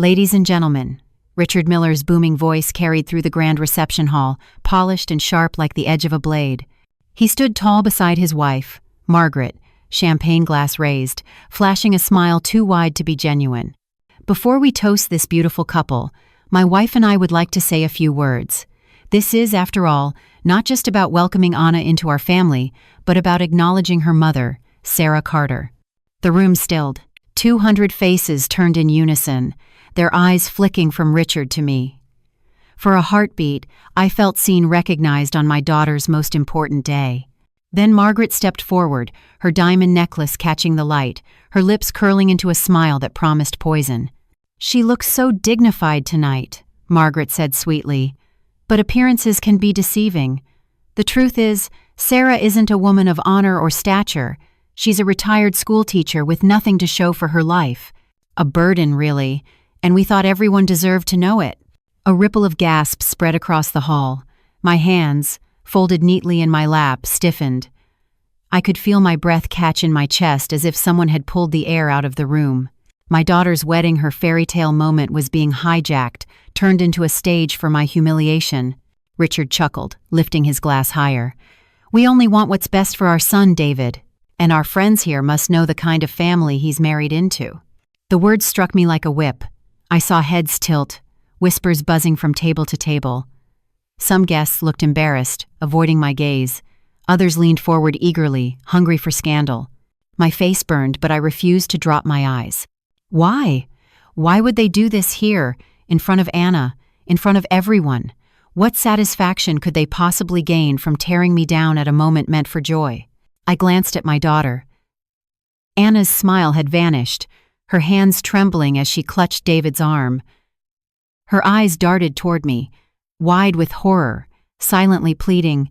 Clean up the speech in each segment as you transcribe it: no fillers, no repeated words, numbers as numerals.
Ladies and gentlemen, Richard Miller's booming voice carried through the grand reception hall, polished and sharp like the edge of a blade. He stood tall beside his wife, Margaret, champagne glass raised, flashing a smile too wide to be genuine. Before we toast this beautiful couple, my wife and I would like to say a few words. This is, after all, not just about welcoming Anna into our family, but about acknowledging her mother, Sara Carter. The room stilled. 200 faces turned in unison, their eyes flicking from Richard to me. For a heartbeat, I felt seen, recognized on my daughter's most important day. Then Margaret stepped forward, her diamond necklace catching the light, her lips curling into a smile that promised poison. "She looks so dignified tonight," Margaret said sweetly. "But appearances can be deceiving. The truth is, Sara isn't a woman of honor or stature. She's a retired schoolteacher with nothing to show for her life. A burden, really, and we thought everyone deserved to know it." A ripple of gasps spread across the hall. My hands, folded neatly in my lap, stiffened. I could feel my breath catch in my chest as if someone had pulled the air out of the room. My daughter's wedding, her fairy tale moment, was being hijacked, turned into a stage for my humiliation. Richard chuckled, lifting his glass higher. "We only want what's best for our son, David, and our friends here must know the kind of family he's married into." The words struck me like a whip. I saw heads tilt, whispers buzzing from table to table. Some guests looked embarrassed, avoiding my gaze. Others leaned forward eagerly, hungry for scandal. My face burned, but I refused to drop my eyes. Why? Why would they do this here, in front of Anna, in front of everyone? What satisfaction could they possibly gain from tearing me down at a moment meant for joy? I glanced at my daughter. Anna's smile had vanished, her hands trembling as she clutched David's arm. Her eyes darted toward me, wide with horror, silently pleading,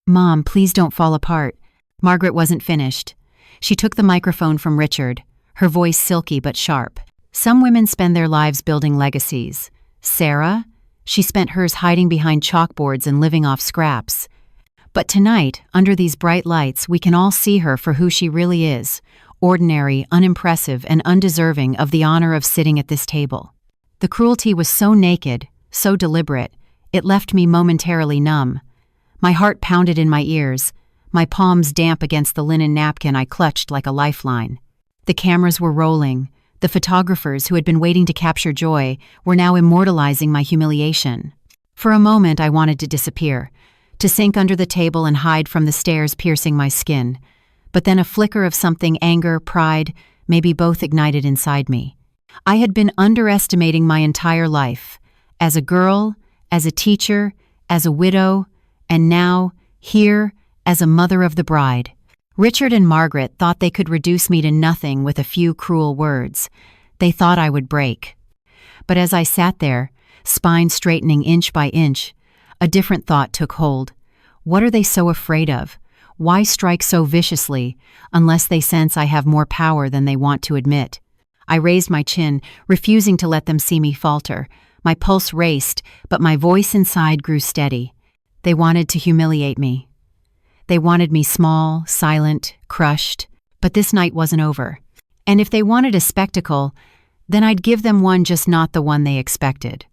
"Mom, please don't fall apart." Margaret wasn't finished. She took the microphone from Richard, her voice silky but sharp. "Some women spend their lives building legacies. Sara? She spent hers hiding behind chalkboards and living off scraps. But tonight, under these bright lights, we can all see her for who she really is, ordinary, unimpressive, and undeserving of the honor of sitting at this table." The cruelty was so naked, so deliberate, it left me momentarily numb. My heart pounded in my ears, my palms damp against the linen napkin I clutched like a lifeline. The cameras were rolling. The photographers who had been waiting to capture joy were now immortalizing my humiliation. For a moment I wanted to disappear, to sink under the table and hide from the stares piercing my skin. But then a flicker of something, anger, pride, maybe both, ignited inside me. I had been underestimating my entire life, as a girl, as a teacher, as a widow, and now, here, as a mother of the bride. Richard and Margaret thought they could reduce me to nothing with a few cruel words. They thought I would break. But as I sat there, spine straightening inch by inch, a different thought took hold. What are they so afraid of? Why strike so viciously, unless they sense I have more power than they want to admit? I raised my chin, refusing to let them see me falter. My pulse raced, but my voice inside grew steady. They wanted to humiliate me. They wanted me small, silent, crushed. But this night wasn't over. And if they wanted a spectacle, then I'd give them one, just not the one they expected.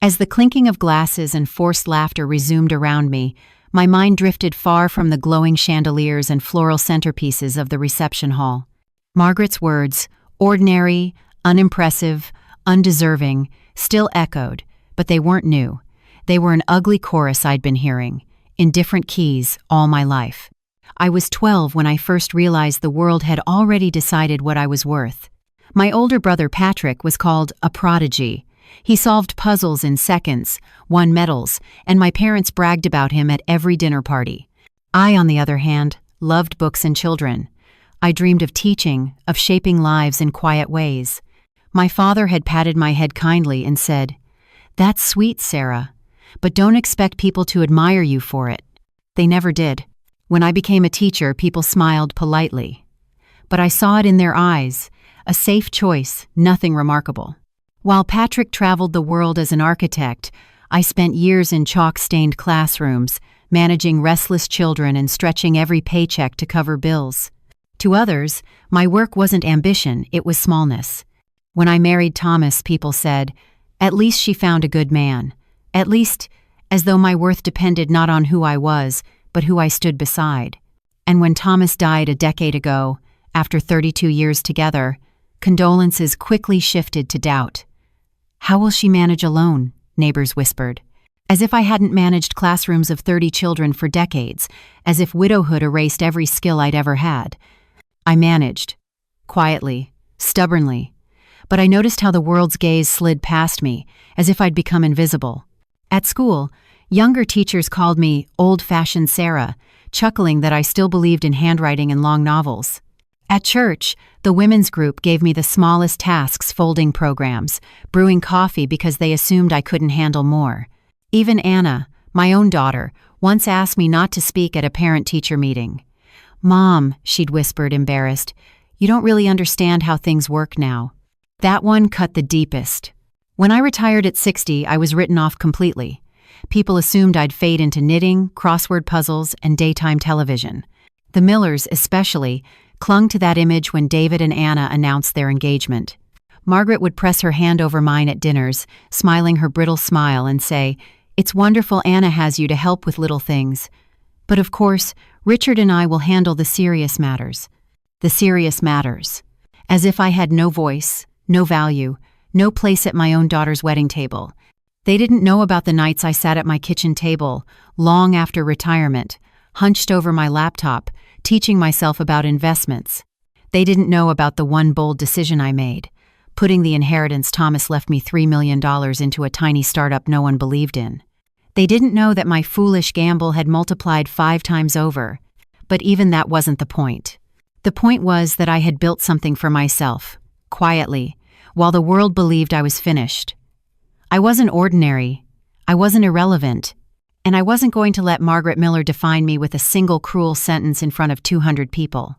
As the clinking of glasses and forced laughter resumed around me, my mind drifted far from the glowing chandeliers and floral centerpieces of the reception hall. Margaret's words, ordinary, unimpressive, undeserving, still echoed, but they weren't new. They were an ugly chorus I'd been hearing, in different keys, all my life. I was 12 when I first realized the world had already decided what I was worth. My older brother Patrick was called a prodigy. He solved puzzles in seconds, won medals, and my parents bragged about him at every dinner party. I, on the other hand, loved books and children. I dreamed of teaching, of shaping lives in quiet ways. My father had patted my head kindly and said, "That's sweet, Sara, but don't expect people to admire you for it." They never did. When I became a teacher, people smiled politely. But I saw it in their eyes, a safe choice, nothing remarkable. While Patrick traveled the world as an architect, I spent years in chalk-stained classrooms, managing restless children and stretching every paycheck to cover bills. To others, my work wasn't ambition, it was smallness. When I married Thomas, people said, "At least she found a good man." At least, as though my worth depended not on who I was, but who I stood beside. And when Thomas died a decade ago, after 32 years together, condolences quickly shifted to doubt. "How will she manage alone?" neighbors whispered. As if I hadn't managed classrooms of 30 children for decades, as if widowhood erased every skill I'd ever had. I managed. Quietly, stubbornly. But I noticed how the world's gaze slid past me, as if I'd become invisible. At school, younger teachers called me old-fashioned Sara, chuckling that I still believed in handwriting and long novels. At church, the women's group gave me the smallest tasks, folding programs, brewing coffee because they assumed I couldn't handle more. Even Anna, my own daughter, once asked me not to speak at a parent-teacher meeting. "Mom," she'd whispered, embarrassed, "you don't really understand how things work now." That one cut the deepest. When I retired at 60, I was written off completely. People assumed I'd fade into knitting, crossword puzzles, and daytime television. The Millers, especially, clung to that image when David and Anna announced their engagement. Margaret would press her hand over mine at dinners, smiling her brittle smile, and say, "It's wonderful Anna has you to help with little things. But of course, Richard and I will handle the serious matters." The serious matters. As if I had no voice, no value, no place at my own daughter's wedding table. They didn't know about the nights I sat at my kitchen table, long after retirement, hunched over my laptop, teaching myself about investments. They didn't know about the one bold decision I made, putting the inheritance Thomas left me $3 million into a tiny startup no one believed in. They didn't know that my foolish gamble had multiplied 5 times over. But even that wasn't the point. The point was that I had built something for myself, quietly, while the world believed I was finished. I wasn't ordinary, I wasn't irrelevant, and I wasn't going to let Margaret Miller define me with a single cruel sentence in front of 200 people.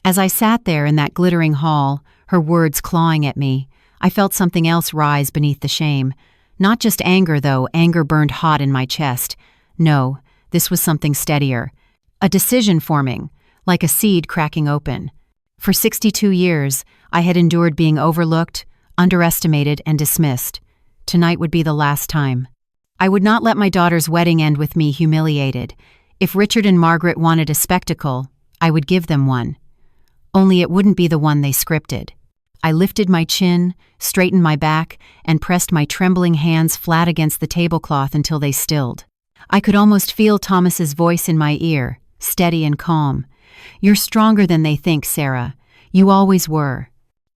As I sat there in that glittering hall, her words clawing at me, I felt something else rise beneath the shame. Not just anger, though. Anger burned hot in my chest. No, this was something steadier. A decision forming, like a seed cracking open. For 62 years, I had endured being overlooked, underestimated, and dismissed. Tonight would be the last time. I would not let my daughter's wedding end with me humiliated. If Richard and Margaret wanted a spectacle, I would give them one. Only it wouldn't be the one they scripted. I lifted my chin, straightened my back, and pressed my trembling hands flat against the tablecloth until they stilled. I could almost feel Thomas's voice in my ear, steady and calm. "You're stronger than they think, Sara. You always were."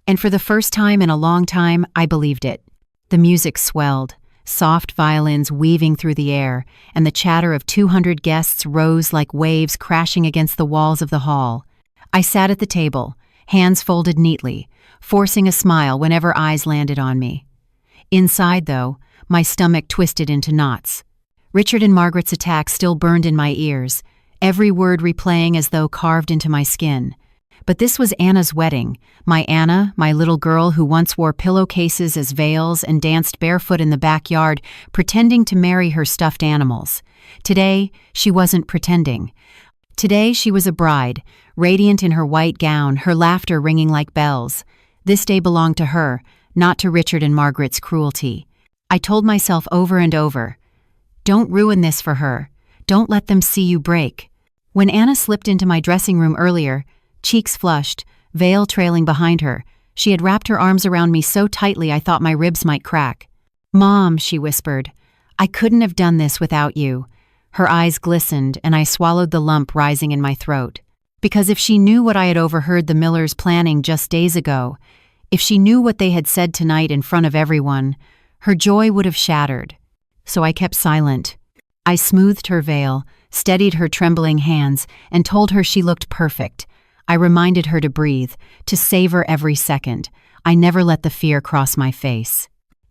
And for the first time in a long time, I believed it. The music swelled, soft violins weaving through the air, and the chatter of 200 guests rose like waves crashing against the walls of the hall. I sat at the table, hands folded neatly, forcing a smile whenever eyes landed on me. Inside, though, my stomach twisted into knots. Richard and Margaret's attack still burned in my ears, every word replaying as though carved into my skin. But this was Anna's wedding, my Anna, my little girl who once wore pillowcases as veils and danced barefoot in the backyard, pretending to marry her stuffed animals. Today, she wasn't pretending. Today, she was a bride, radiant in her white gown, her laughter ringing like bells. This day belonged to her, not to Richard and Margaret's cruelty. I told myself over and over, "Don't ruin this for her. Don't let them see you break." When Anna slipped into my dressing room earlier, cheeks flushed, veil trailing behind her, she had wrapped her arms around me so tightly I thought my ribs might crack. "Mom," she whispered, "I couldn't have done this without you." Her eyes glistened, and I swallowed the lump rising in my throat. Because if she knew what I had overheard the Millers planning just days ago, if she knew what they had said tonight in front of everyone, her joy would have shattered. So I kept silent. I smoothed her veil, steadied her trembling hands, and told her she looked perfect. I reminded her to breathe, to savor every second. I never let the fear cross my face.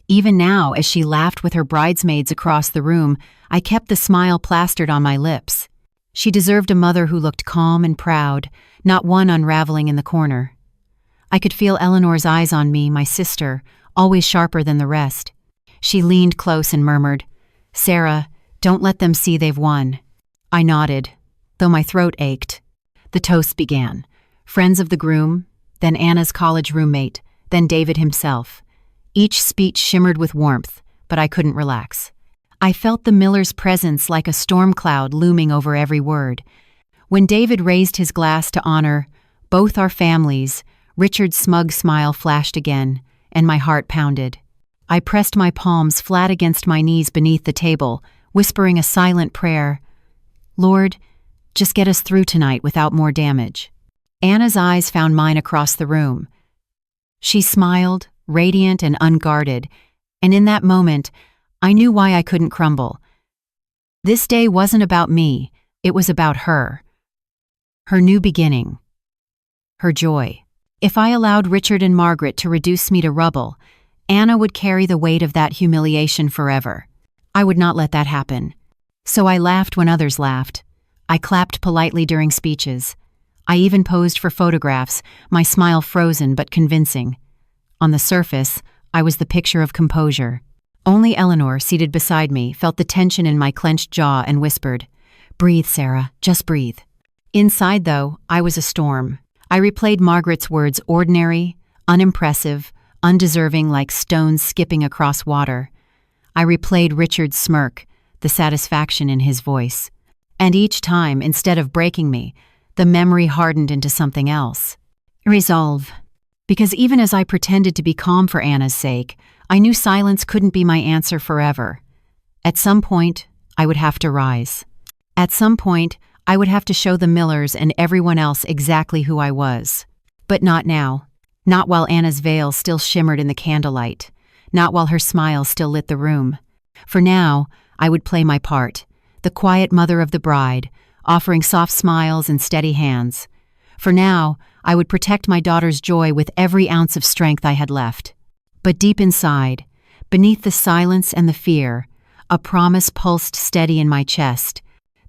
Even now, as she laughed with her bridesmaids across the room, I kept the smile plastered on my lips. She deserved a mother who looked calm and proud, not one unraveling in the corner. I could feel Eleanor's eyes on me, my sister, always sharper than the rest. She leaned close and murmured, "Sara, don't let them see they've won." I nodded, though my throat ached. The toast began. Friends of the groom, then Anna's college roommate, then David himself. Each speech shimmered with warmth, but I couldn't relax. I felt the Miller's presence like a storm cloud looming over every word. When David raised his glass to honor both our families, Richard's smug smile flashed again, and my heart pounded. I pressed my palms flat against my knees beneath the table, whispering a silent prayer. Lord, just get us through tonight without more damage. Anna's eyes found mine across the room. She smiled, radiant and unguarded, and in that moment, I knew why I couldn't crumble. This day wasn't about me, it was about her. Her new beginning. Her joy. If I allowed Richard and Margaret to reduce me to rubble, Anna would carry the weight of that humiliation forever. I would not let that happen. So I laughed when others laughed. I clapped politely during speeches. I even posed for photographs, my smile frozen but convincing. On the surface, I was the picture of composure. Only Eleanor, seated beside me, felt the tension in my clenched jaw and whispered, "Breathe, Sara, just breathe." Inside, though, I was a storm. I replayed Margaret's words ordinary, unimpressive, undeserving like stones skipping across water. I replayed Richard's smirk, the satisfaction in his voice. And each time, instead of breaking me, the memory hardened into something else. Resolve. Because even as I pretended to be calm for Anna's sake, I knew silence couldn't be my answer forever. At some point, I would have to rise. At some point, I would have to show the Millers and everyone else exactly who I was. But not now. Not while Anna's veil still shimmered in the candlelight. Not while her smile still lit the room. For now, I would play my part. The quiet mother of the bride, offering soft smiles and steady hands. For now, I would protect my daughter's joy with every ounce of strength I had left. But deep inside, beneath the silence and the fear, a promise pulsed steady in my chest.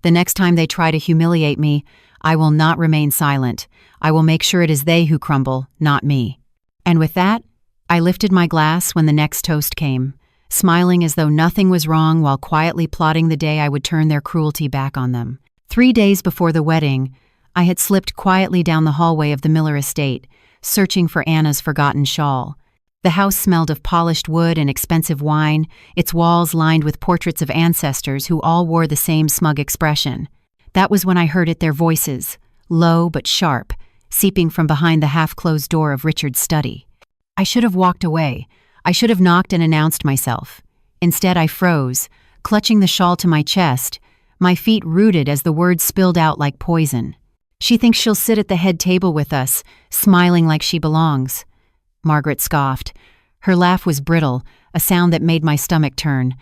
The next time they try to humiliate me, I will not remain silent. I will make sure it is they who crumble, not me. And with that, I lifted my glass when the next toast came, smiling as though nothing was wrong while quietly plotting the day I would turn their cruelty back on them. 3 days before the wedding, I had slipped quietly down the hallway of the Miller estate, searching for Anna's forgotten shawl. The house smelled of polished wood and expensive wine, its walls lined with portraits of ancestors who all wore the same smug expression. That was when I heard it, their voices, low but sharp, seeping from behind the half-closed door of Richard's study. I should have walked away. I should have knocked and announced myself. Instead, I froze, clutching the shawl to my chest, my feet rooted as the words spilled out like poison. She thinks she'll sit at the head table with us, smiling like she belongs. Margaret scoffed. Her laugh was brittle, a sound that made my stomach turn.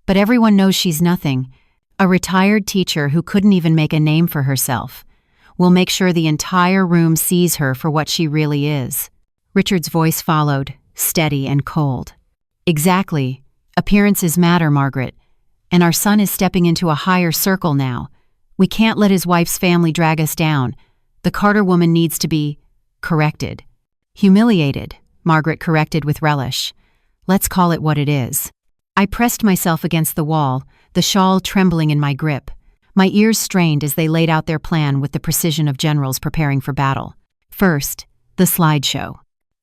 But everyone knows she's nothing. A retired teacher who couldn't even make a name for herself. We'll make sure the entire room sees her for what she really is. Richard's voice followed, steady and cold. Exactly. Appearances matter, Margaret. And our son is stepping into a higher circle now. We can't let his wife's family drag us down. The Carter woman needs to be corrected. Humiliated, Margaret corrected with relish. Let's call it what it is. I pressed myself against the wall, the shawl trembling in my grip. My ears strained as they laid out their plan with the precision of generals preparing for battle. First, the slideshow.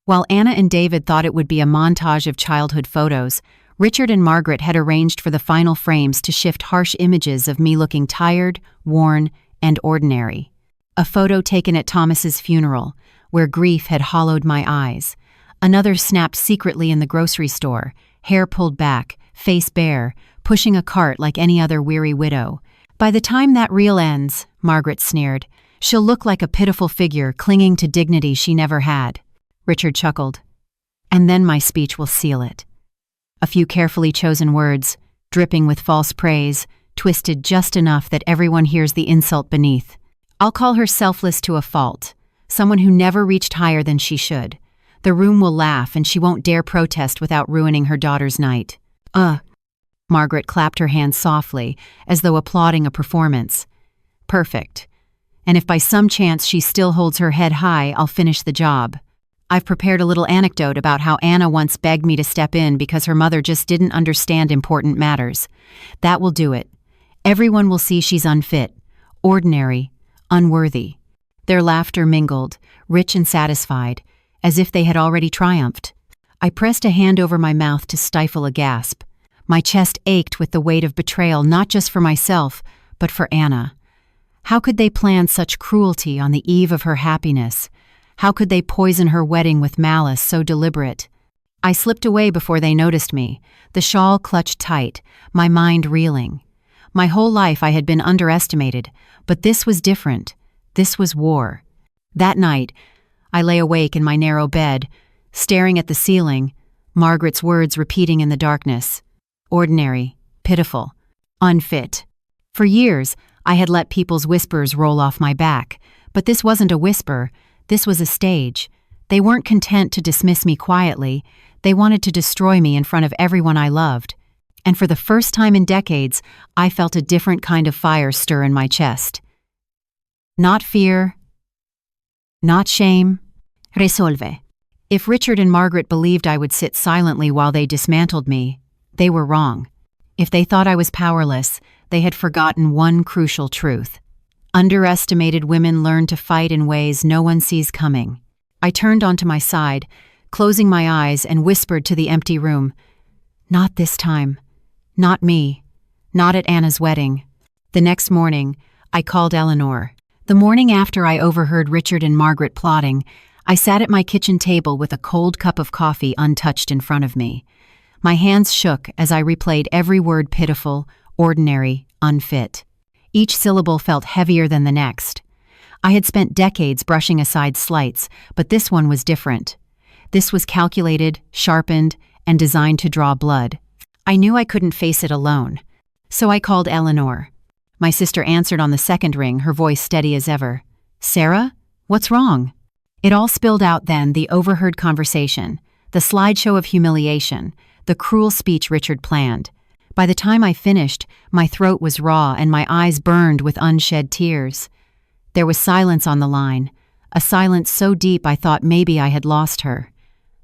While Anna and David thought it would be a montage of childhood photos, Richard and Margaret had arranged for the final frames to shift harsh images of me looking tired, worn, and ordinary. A photo taken at Thomas's funeral, where grief had hollowed my eyes. Another snapped secretly in the grocery store, hair pulled back, face bare, pushing a cart like any other weary widow. By the time that reel ends, Margaret sneered, she'll look like a pitiful figure clinging to dignity she never had. Richard chuckled. And then my speech will seal it. A few carefully chosen words, dripping with false praise, twisted just enough that everyone hears the insult beneath. I'll call her selfless to a fault. Someone who never reached higher than she should. The room will laugh and she won't dare protest without ruining her daughter's night. Margaret clapped her hands softly, as though applauding a performance. Perfect. And if by some chance she still holds her head high, I'll finish the job. I've prepared a little anecdote about how Anna once begged me to step in because her mother just didn't understand important matters. That will do it. Everyone will see she's unfit, ordinary, unworthy. Their laughter mingled, rich and satisfied, as if they had already triumphed. I pressed a hand over my mouth to stifle a gasp. My chest ached with the weight of betrayal, not just for myself, but for Anna. How could they plan such cruelty on the eve of her happiness? How could they poison her wedding with malice so deliberate? I slipped away before they noticed me, the shawl clutched tight, my mind reeling. My whole life I had been underestimated, but this was different. This was war. That night, I lay awake in my narrow bed, staring at the ceiling, Margaret's words repeating in the darkness. Ordinary, pitiful, unfit. For years, I had let people's whispers roll off my back, but this wasn't a whisper, this was a stage. They weren't content to dismiss me quietly, they wanted to destroy me in front of everyone I loved. And for the first time in decades, I felt a different kind of fire stir in my chest. Not fear, not shame, resolve. If Richard and Margaret believed I would sit silently while they dismantled me, they were wrong. If they thought I was powerless, they had forgotten one crucial truth. Underestimated women learn to fight in ways no one sees coming. I turned onto my side, closing my eyes, and whispered to the empty room, "Not this time. Not me. Not at Anna's wedding." The next morning, I called Eleanor. The morning after I overheard Richard and Margaret plotting, I sat at my kitchen table with a cold cup of coffee untouched in front of me. My hands shook as I replayed every word: pitiful, ordinary, unfit. Each syllable felt heavier than the next. I had spent decades brushing aside slights, but this one was different. This was calculated, sharpened, and designed to draw blood. I knew I couldn't face it alone. So I called Eleanor. My sister answered on the second ring, her voice steady as ever. "Sara, what's wrong?" It all spilled out then, the overheard conversation, the slideshow of humiliation, the cruel speech Richard planned. By the time I finished, my throat was raw and my eyes burned with unshed tears. There was silence on the line, a silence so deep I thought maybe I had lost her.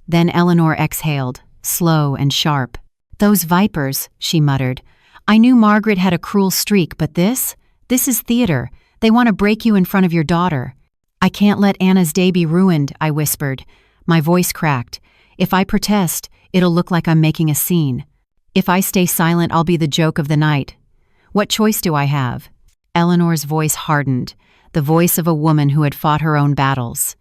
Then Eleanor exhaled, slow and sharp. "Those vipers," she muttered. "I knew Margaret had a cruel streak, but this is theater. They want to break you in front of your daughter." "I can't let Anna's day be ruined," I whispered. My voice cracked. "If I protest, it'll look like I'm making a scene. If I stay silent, I'll be the joke of the night. What choice do I have?" Eleanor's voice hardened, the voice of a woman who had fought her own battles.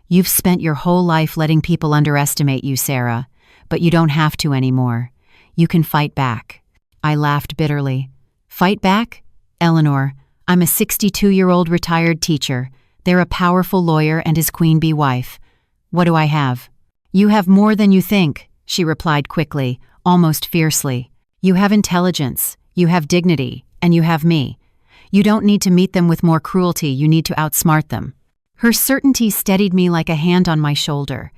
"You've spent your whole life letting people underestimate you, Sara, but you don't have to anymore. You can fight back." I laughed bitterly. "Fight back? Eleanor, I'm a 62-year-old retired teacher. They're a powerful lawyer and his queen bee wife. What do I have?" "You have more than you think," she replied quickly, almost fiercely. "You have intelligence, you have dignity, and you have me. You don't need to meet them with more cruelty, you need to outsmart them." Her certainty steadied me like a hand on my shoulder.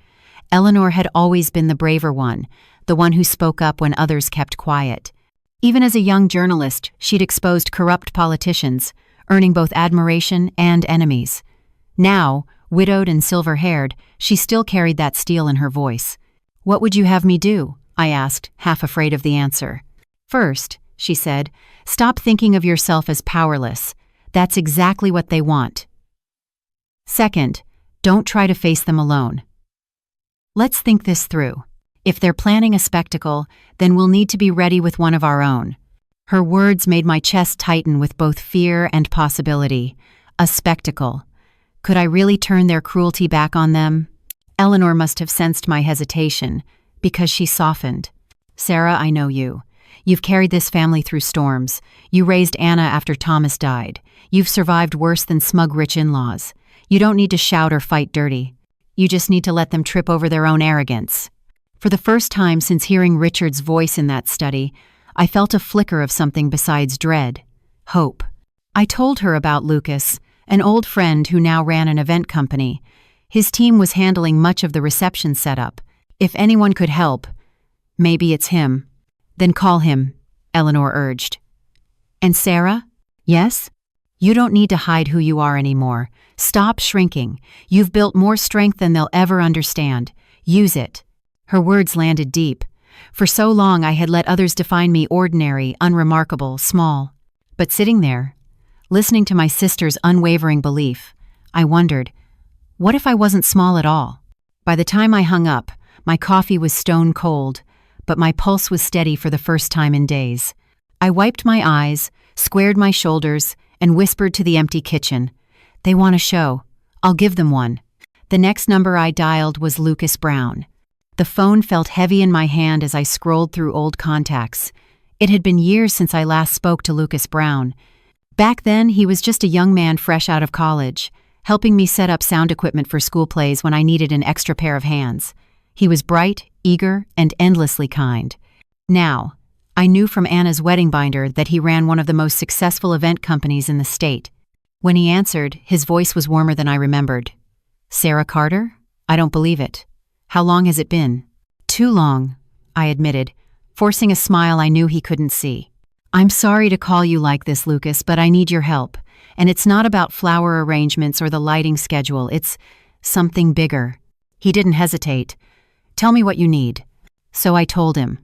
Eleanor had always been the braver one, the one who spoke up when others kept quiet. Even as a young journalist, she'd exposed corrupt politicians, earning both admiration and enemies. Now, widowed and silver-haired, she still carried that steel in her voice. "What would you have me do?" I asked, half afraid of the answer. "First," she said, "stop thinking of yourself as powerless. That's exactly what they want. Second, don't try to face them alone. Let's think this through. If they're planning a spectacle, then we'll need to be ready with one of our own." Her words made my chest tighten with both fear and possibility. A spectacle. Could I really turn their cruelty back on them? Eleanor must have sensed my hesitation, because she softened. "Sara, I know you. You've carried this family through storms. You raised Anna after Thomas died. You've survived worse than smug rich in-laws. You don't need to shout or fight dirty. You just need to let them trip over their own arrogance." For the first time since hearing Richard's voice in that study, I felt a flicker of something besides dread. Hope. I told her about Lucas, an old friend who now ran an event company. His team was handling much of the reception setup. If anyone could help, maybe it's him. "Then call him," Eleanor urged. "And Sara?" "Yes?" "You don't need to hide who you are anymore. Stop shrinking. You've built more strength than they'll ever understand. Use it." Her words landed deep. For so long I had let others define me ordinary, unremarkable, small. But sitting there, listening to my sister's unwavering belief, I wondered, what if I wasn't small at all? By the time I hung up, my coffee was stone cold, but my pulse was steady for the first time in days. I wiped my eyes, squared my shoulders, and whispered to the empty kitchen. They want a show. I'll give them one. The next number I dialed was Lucas Brown. The phone felt heavy in my hand as I scrolled through old contacts. It had been years since I last spoke to Lucas Brown. Back then, he was just a young man fresh out of college, helping me set up sound equipment for school plays when I needed an extra pair of hands. He was bright, eager, and endlessly kind. Now, I knew from Anna's wedding binder that he ran one of the most successful event companies in the state. When he answered, his voice was warmer than I remembered. Sara Carter? I don't believe it. How long has it been? Too long, I admitted, forcing a smile I knew he couldn't see. I'm sorry to call you like this, Lucas, but I need your help. And it's not about flower arrangements or the lighting schedule. It's something bigger. He didn't hesitate. Tell me what you need. So I told him.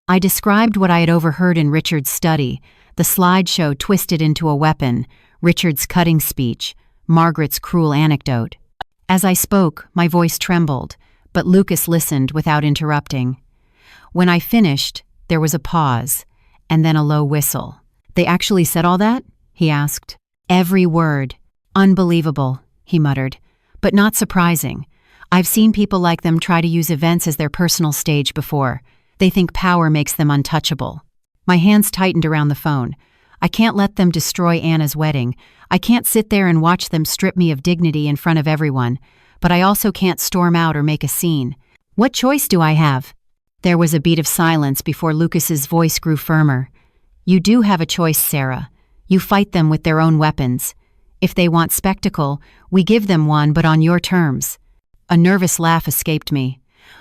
I described what I had overheard in Richard's study, the slideshow twisted into a weapon, Richard's cutting speech, Margaret's cruel anecdote. As I spoke, my voice trembled, but Lucas listened without interrupting. When I finished, there was a pause, and then a low whistle. They actually said all that? He asked. Every word. Unbelievable, he muttered, but not surprising. I've seen people like them try to use events as their personal stage before. They think power makes them untouchable. My hands tightened around the phone. I can't let them destroy Anna's wedding. I can't sit there and watch them strip me of dignity in front of everyone. But I also can't storm out or make a scene. What choice do I have? There was a beat of silence before Lucas's voice grew firmer. You do have a choice, Sara. You fight them with their own weapons. If they want spectacle, we give them one, but on your terms. A nervous laugh escaped me.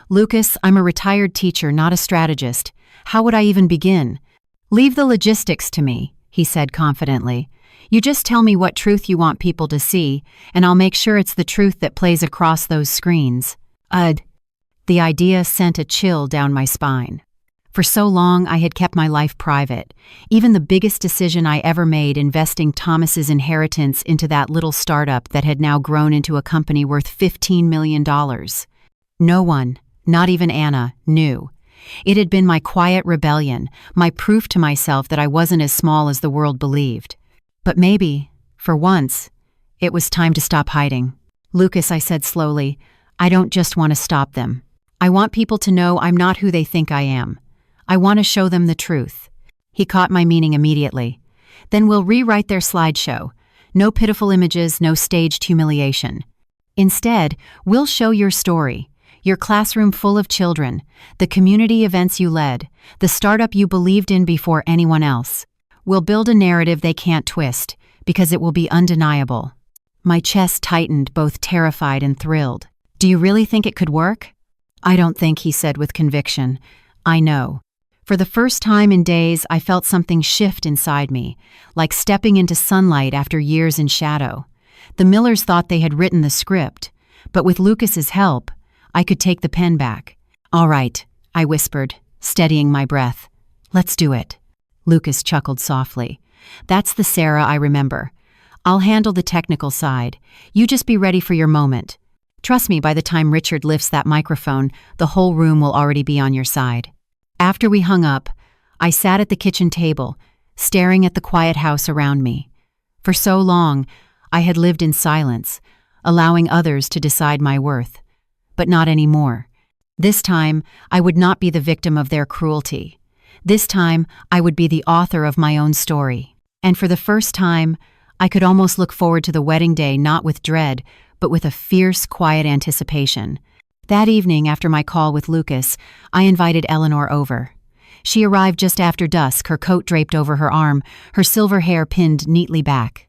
Lucas, I'm a retired teacher, not a strategist. How would I even begin? Leave the logistics to me, he said confidently. You just tell me what truth you want people to see, and I'll make sure it's the truth that plays across those screens. The idea sent a chill down my spine. For so long, I had kept my life private. Even the biggest decision I ever made, investing Thomas's inheritance into that little startup that had now grown into a company worth $15 million. No one, not even Anna, knew. It had been my quiet rebellion, my proof to myself that I wasn't as small as the world believed. But maybe, for once, it was time to stop hiding. Lucas, I said slowly, I don't just want to stop them. I want people to know I'm not who they think I am. I want to show them the truth. He caught my meaning immediately. Then we'll rewrite their slideshow. No pitiful images, no staged humiliation. Instead, we'll show your story. Your classroom full of children, the community events you led, the startup you believed in before anyone else. We'll build a narrative they can't twist, because it will be undeniable. My chest tightened, both terrified and thrilled. Do you really think it could work? I don't think, he said with conviction. I know. For the first time in days, I felt something shift inside me, like stepping into sunlight after years in shadow. The Millers thought they had written the script, but with Lucas's help, I could take the pen back. All right, I whispered, steadying my breath. Let's do it. Lucas chuckled softly. That's the Sara I remember. I'll handle the technical side. You just be ready for your moment. Trust me, by the time Richard lifts that microphone, the whole room will already be on your side. After we hung up, I sat at the kitchen table, staring at the quiet house around me. For so long, I had lived in silence, allowing others to decide my worth. But not anymore. This time, I would not be the victim of their cruelty. This time, I would be the author of my own story. And for the first time, I could almost look forward to the wedding day not with dread, but with a fierce, quiet anticipation. That evening, after my call with Lucas, I invited Eleanor over. She arrived just after dusk, her coat draped over her arm, her silver hair pinned neatly back.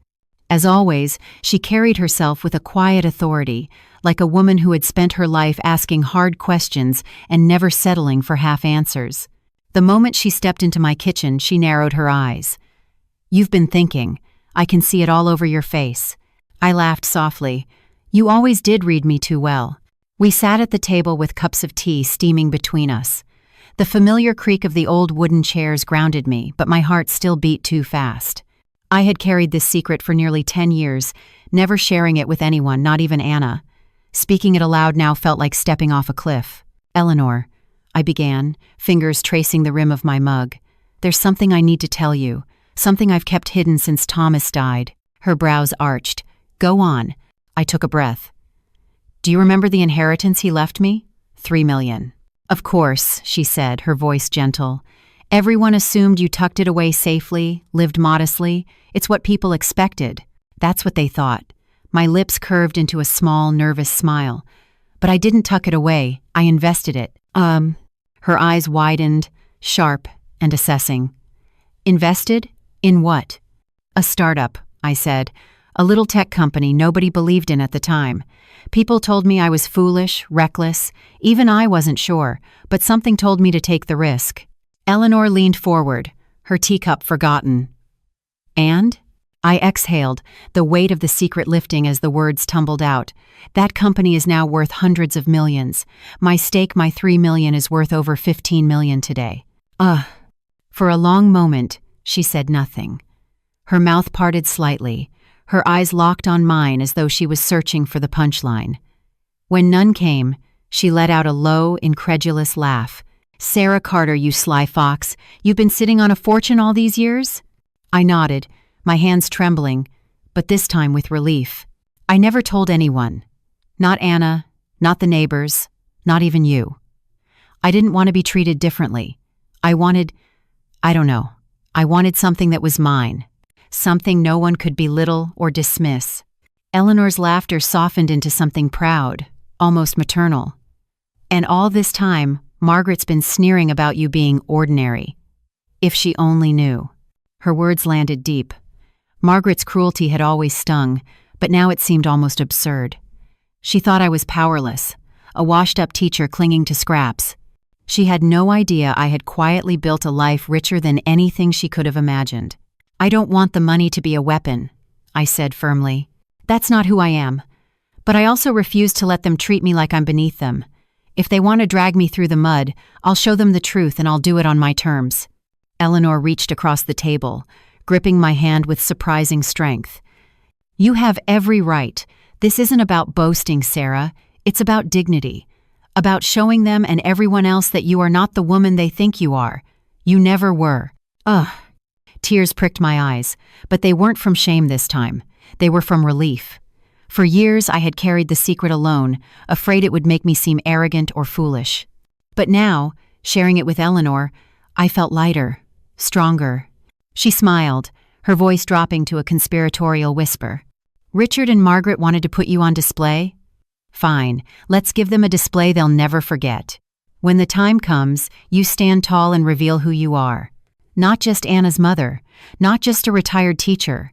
As always, she carried herself with a quiet authority, like a woman who had spent her life asking hard questions and never settling for half answers. The moment she stepped into my kitchen, she narrowed her eyes. You've been thinking. I can see it all over your face. I laughed softly. You always did read me too well. We sat at the table with cups of tea steaming between us. The familiar creak of the old wooden chairs grounded me, but my heart still beat too fast. I had carried this secret for nearly 10 years, never sharing it with anyone, not even Anna. Speaking it aloud now felt like stepping off a cliff. "Eleanor," I began, fingers tracing the rim of my mug. "There's something I need to tell you, something I've kept hidden since Thomas died." Her brows arched. "Go on." I took a breath. "Do you remember the inheritance he left me? 3 million. "Of course," she said, her voice gentle. "Everyone assumed you tucked it away safely, lived modestly. It's what people expected. That's what they thought." My lips curved into a small, nervous smile. "But I didn't tuck it away. I invested it." Her eyes widened, sharp and assessing. "Invested? In what?" "A startup," I said. "A little tech company nobody believed in at the time. People told me I was foolish, reckless. Even I wasn't sure, but something told me to take the risk." Eleanor leaned forward, her teacup forgotten. "And?" I exhaled, the weight of the secret lifting as the words tumbled out. "That company is now worth hundreds of millions. My stake, my 3 million, is worth over 15 million today." For a long moment, she said nothing. Her mouth parted slightly, her eyes locked on mine as though she was searching for the punchline. When none came, she let out a low, incredulous laugh. "Sara Carter, you sly fox, you've been sitting on a fortune all these years?" I nodded, my hands trembling, but this time with relief. "I never told anyone. Not Anna, not the neighbors, not even you. I didn't want to be treated differently. I wanted something that was mine. Something no one could belittle or dismiss." Eleanor's laughter softened into something proud, almost maternal. "And all this time, Margaret's been sneering about you being ordinary. If she only knew." Her words landed deep. Margaret's cruelty had always stung, but now it seemed almost absurd. She thought I was powerless, a washed-up teacher clinging to scraps. She had no idea I had quietly built a life richer than anything she could have imagined. "I don't want the money to be a weapon," I said firmly. "That's not who I am. But I also refuse to let them treat me like I'm beneath them. If they want to drag me through the mud, I'll show them the truth and I'll do it on my terms." Eleanor reached across the table, gripping my hand with surprising strength. "You have every right. This isn't about boasting, Sara. It's about dignity. About showing them and everyone else that you are not the woman they think you are. You never were." Tears pricked my eyes, but they weren't from shame this time. They were from relief. For years I had carried the secret alone, afraid it would make me seem arrogant or foolish. But now, sharing it with Eleanor, I felt lighter, stronger. She smiled, her voice dropping to a conspiratorial whisper. "Richard and Margaret wanted to put you on display? Fine, let's give them a display they'll never forget. When the time comes, you stand tall and reveal who you are. Not just Anna's mother, not just a retired teacher,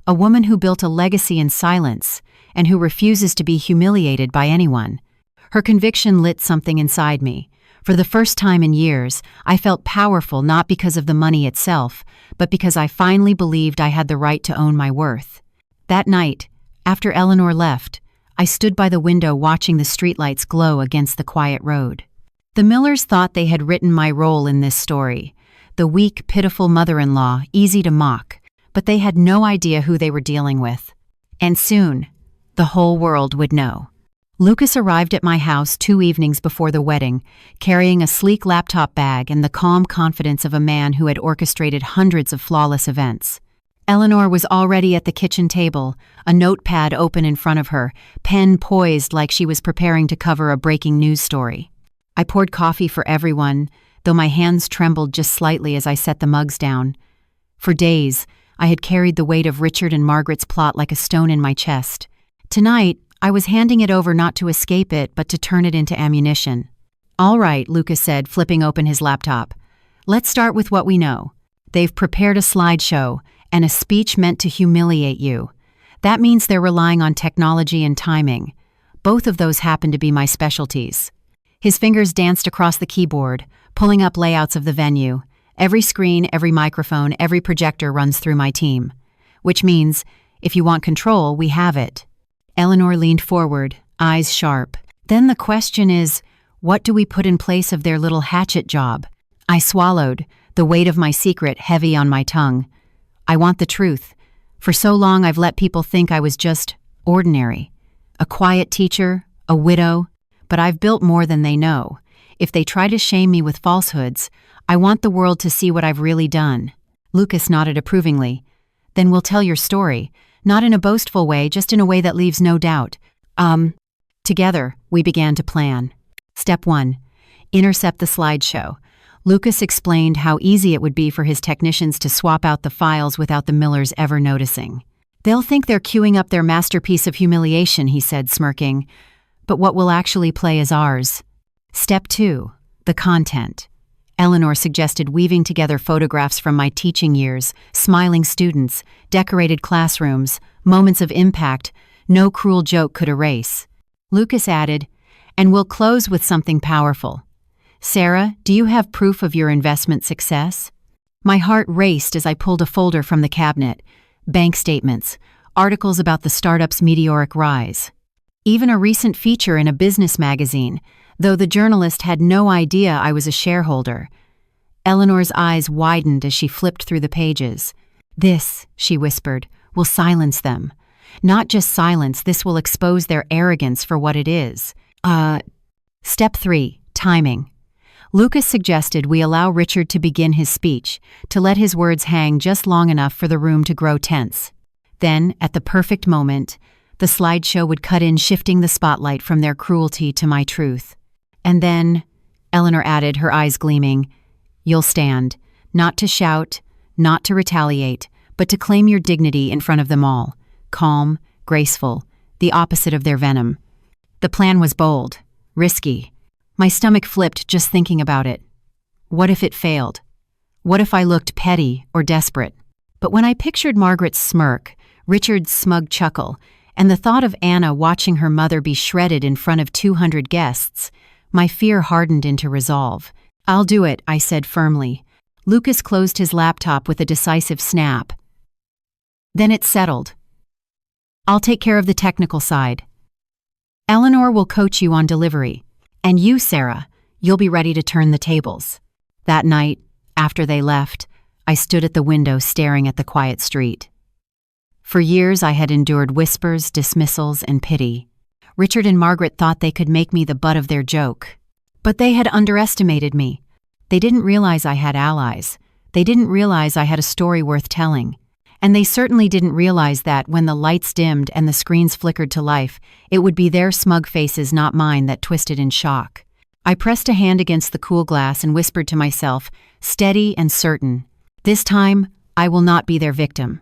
a woman who built a legacy in silence and who refuses to be humiliated by anyone." Her conviction lit something inside me. For the first time in years, I felt powerful not because of the money itself, but because I finally believed I had the right to own my worth. That night, after Eleanor left, I stood by the window watching the streetlights glow against the quiet road. The Millers thought they had written my role in this story, the weak, pitiful mother-in-law, easy to mock, but they had no idea who they were dealing with. And soon, the whole world would know. Lucas arrived at my house 2 evenings before the wedding, carrying a sleek laptop bag and the calm confidence of a man who had orchestrated hundreds of flawless events. Eleanor was already at the kitchen table, a notepad open in front of her, pen poised like she was preparing to cover a breaking news story. I poured coffee for everyone, though my hands trembled just slightly as I set the mugs down. For days, I had carried the weight of Richard and Margaret's plot like a stone in my chest. Tonight, I was handing it over not to escape it, but to turn it into ammunition. "All right," Lucas said, flipping open his laptop. "Let's start with what we know. They've prepared a slideshow and a speech meant to humiliate you. That means they're relying on technology and timing. Both of those happen to be my specialties." His fingers danced across the keyboard, pulling up layouts of the venue. Every screen, every microphone, every projector runs through my team. Which means, if you want control, we have it. Eleanor leaned forward, eyes sharp. "Then the question is, what do we put in place of their little hatchet job?" I swallowed, the weight of my secret heavy on my tongue. "I want the truth. For so long I've let people think I was just ordinary. A quiet teacher, A widow, but I've built more than they know. If they try to shame me with falsehoods, I want the world to see what I've really done." Lucas nodded approvingly. "Then we'll tell your story, not in a boastful way, just in a way that leaves no doubt." Together, we began to plan. Step 1. Intercept the slideshow. Lucas explained how easy it would be for his technicians to swap out the files without the Millers ever noticing. "They'll think they're queuing up their masterpiece of humiliation," he said, smirking. "But what will actually play is ours." Step 2. The content. Eleanor suggested weaving together photographs from my teaching years, smiling students, decorated classrooms, moments of impact no cruel joke could erase. Lucas added, "And we'll close with something powerful. Sara, do you have proof of your investment success?" My heart raced as I pulled a folder from the cabinet. Bank statements, articles about the startup's meteoric rise. Even a recent feature in a business magazine, though the journalist had no idea I was a shareholder. Eleanor's eyes widened as she flipped through the pages. "This," she whispered, "will silence them. Not just silence, this will expose their arrogance for what it is." Step 3. Timing. Lucas suggested we allow Richard to begin his speech, to let his words hang just long enough for the room to grow tense. Then, at the perfect moment, the slideshow would cut in, shifting the spotlight from their cruelty to my truth. "And then," Eleanor added, her eyes gleaming, "you'll stand, not to shout, not to retaliate, but to claim your dignity in front of them all. Calm, graceful, the opposite of their venom." The plan was bold, risky. My stomach flipped just thinking about it. What if it failed? What if I looked petty or desperate? But when I pictured Margaret's smirk, Richard's smug chuckle, and the thought of Anna watching her mother be shredded in front of 200 guests, my fear hardened into resolve. "I'll do it," I said firmly. Lucas closed his laptop with a decisive snap. "Then it's settled. I'll take care of the technical side. Eleanor will coach you on delivery. And you, Sara, you'll be ready to turn the tables." That night, after they left, I stood at the window staring at the quiet street. For years I had endured whispers, dismissals, and pity. Richard and Margaret thought they could make me the butt of their joke. But they had underestimated me. They didn't realize I had allies. They didn't realize I had a story worth telling. And they certainly didn't realize that when the lights dimmed and the screens flickered to life, it would be their smug faces, not mine, that twisted in shock. I pressed a hand against the cool glass and whispered to myself, steady and certain, "This time, I will not be their victim.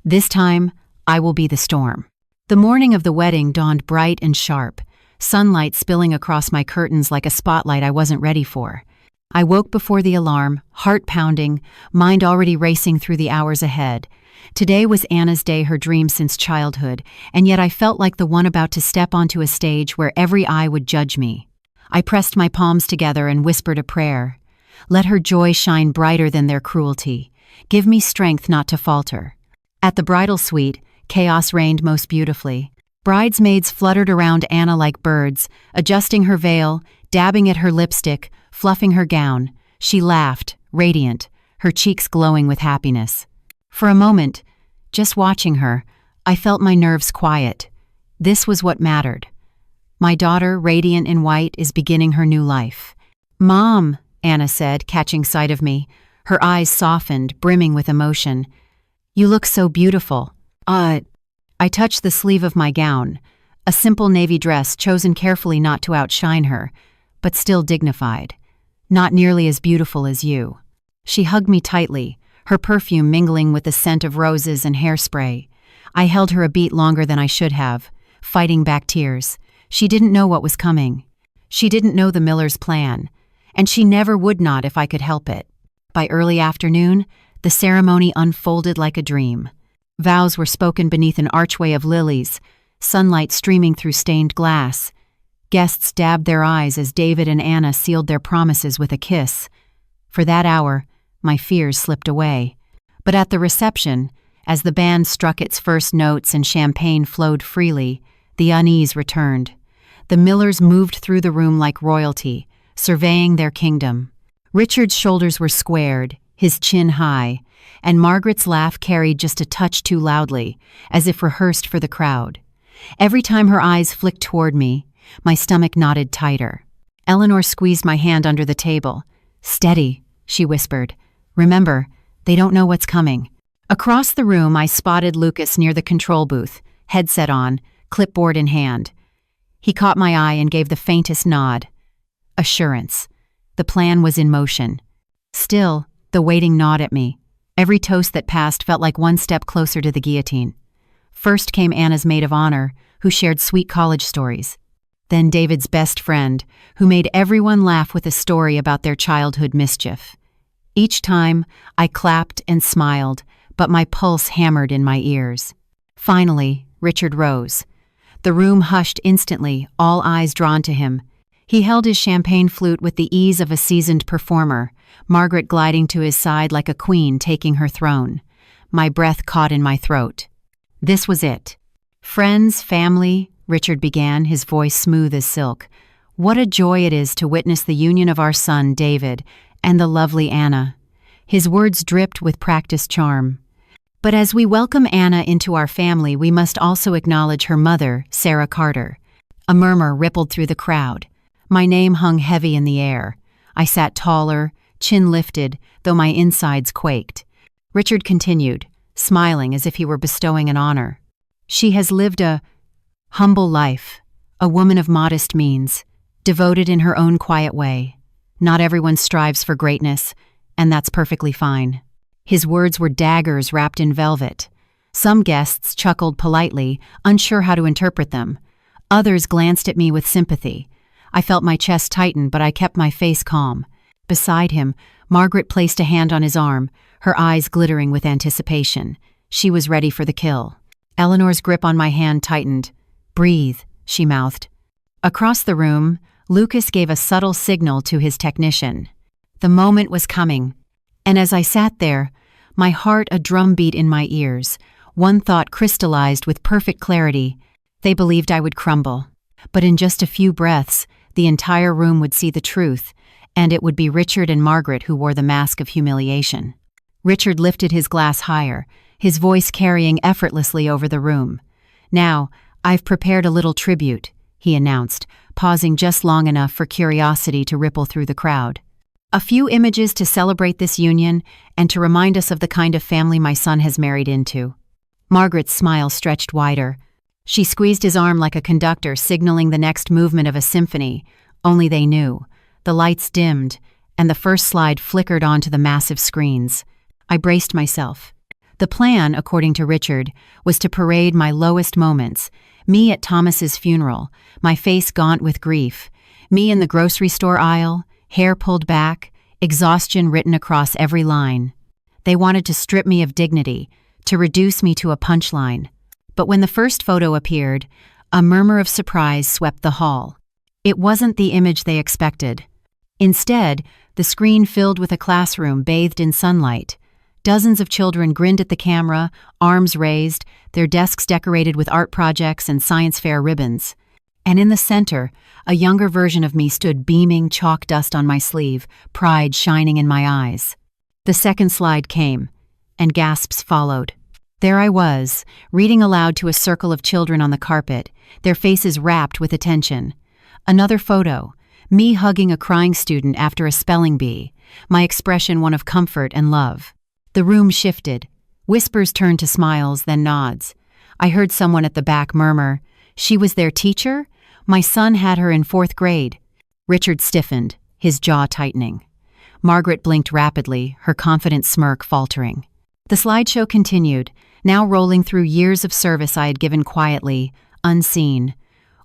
This time, I will be the storm." The morning of the wedding dawned bright and sharp, sunlight spilling across my curtains like a spotlight I wasn't ready for. I woke before the alarm, heart pounding, mind already racing through the hours ahead. Today was Anna's day, her dream since childhood, and yet I felt like the one about to step onto a stage where every eye would judge me. I pressed my palms together and whispered a prayer. Let her joy shine brighter than their cruelty. Give me strength not to falter. At the bridal suite, chaos reigned most beautifully. Bridesmaids fluttered around Anna like birds, adjusting her veil, dabbing at her lipstick, fluffing her gown. She laughed, radiant, her cheeks glowing with happiness. For a moment, just watching her, I felt my nerves quiet. This was what mattered. My daughter, radiant in white, is beginning her new life. "Mom," Anna said, catching sight of me. Her eyes softened, brimming with emotion. "You look so beautiful." I touched the sleeve of my gown, a simple navy dress chosen carefully not to outshine her, but still dignified. "Not nearly as beautiful as you." She hugged me tightly, her perfume mingling with the scent of roses and hairspray. I held her a beat longer than I should have, fighting back tears. She didn't know what was coming. She didn't know the Millers' plan, and she never would not if I could help it. By early afternoon, the ceremony unfolded like a dream. Vows were spoken beneath an archway of lilies, sunlight streaming through stained glass. Guests dabbed their eyes as David and Anna sealed their promises with a kiss. For that hour, my fears slipped away. But at the reception, as the band struck its first notes and champagne flowed freely, the unease returned. The Millers moved through the room like royalty, surveying their kingdom. Richard's shoulders were squared, his chin high, and Margaret's laugh carried just a touch too loudly, as if rehearsed for the crowd. Every time her eyes flicked toward me, My stomach knotted tighter. Eleanor squeezed my hand under the table. "Steady," she whispered. "Remember, they don't know what's coming." Across the room, I spotted Lucas near the control booth, headset on, clipboard in hand. He caught my eye and gave the faintest nod. Assurance. The plan was in motion. Still, the waiting gnawed at me. Every toast that passed felt like one step closer to the guillotine. First came Anna's maid of honor, who shared sweet college stories. Then David's best friend, who made everyone laugh with a story about their childhood mischief. Each time, I clapped and smiled, but my pulse hammered in my ears. Finally, Richard rose. The room hushed instantly, all eyes drawn to him. He held his champagne flute with the ease of a seasoned performer, Margaret gliding to his side like a queen taking her throne. My breath caught in my throat. This was it. "Friends, family," Richard began, his voice smooth as silk. "What a joy it is to witness the union of our son, David, and the lovely Anna." His words dripped with practiced charm. "But as we welcome Anna into our family, we must also acknowledge her mother, Sara Carter." A murmur rippled through the crowd. My name hung heavy in the air. I sat taller, chin lifted, though my insides quaked. Richard continued, smiling as if he were bestowing an honor. "She has lived a humble life, a woman of modest means, devoted in her own quiet way. Not everyone strives for greatness, and that's perfectly fine." His words were daggers wrapped in velvet. Some guests chuckled politely, unsure how to interpret them. Others glanced at me with sympathy. I felt my chest tighten, but I kept my face calm. Beside him, Margaret placed a hand on his arm, her eyes glittering with anticipation. She was ready for the kill. Eleanor's grip on my hand tightened. "Breathe," she mouthed. Across the room, Lucas gave a subtle signal to his technician. The moment was coming, and as I sat there, my heart a drumbeat in my ears, one thought crystallized with perfect clarity. They believed I would crumble. But in just a few breaths, the entire room would see the truth, and it would be Richard and Margaret who wore the mask of humiliation. Richard lifted his glass higher, his voice carrying effortlessly over the room. "Now, I've prepared a little tribute," he announced, pausing just long enough for curiosity to ripple through the crowd. "A few images to celebrate this union and to remind us of the kind of family my son has married into." Margaret's smile stretched wider. She squeezed his arm like a conductor signaling the next movement of a symphony. Only they knew. The lights dimmed, and the first slide flickered onto the massive screens. I braced myself. The plan, according to Richard, was to parade my lowest moments. Me at Thomas's funeral, my face gaunt with grief. Me in the grocery store aisle, hair pulled back, exhaustion written across every line. They wanted to strip me of dignity, to reduce me to a punchline. But when the first photo appeared, a murmur of surprise swept the hall. It wasn't the image they expected. Instead, the screen filled with a classroom bathed in sunlight. Dozens of children grinned at the camera, arms raised, their desks decorated with art projects and science fair ribbons. And in the center, a younger version of me stood beaming, chalk dust on my sleeve, pride shining in my eyes. The second slide came, and gasps followed. There I was, reading aloud to a circle of children on the carpet, their faces rapt with attention. Another photo, me hugging a crying student after a spelling bee, my expression one of comfort and love. The room shifted. Whispers turned to smiles, then nods. I heard someone at the back murmur, "She was their teacher? My son had her in 4th grade." Richard stiffened, his jaw tightening. Margaret blinked rapidly, her confident smirk faltering. The slideshow continued, now rolling through years of service I had given quietly, unseen.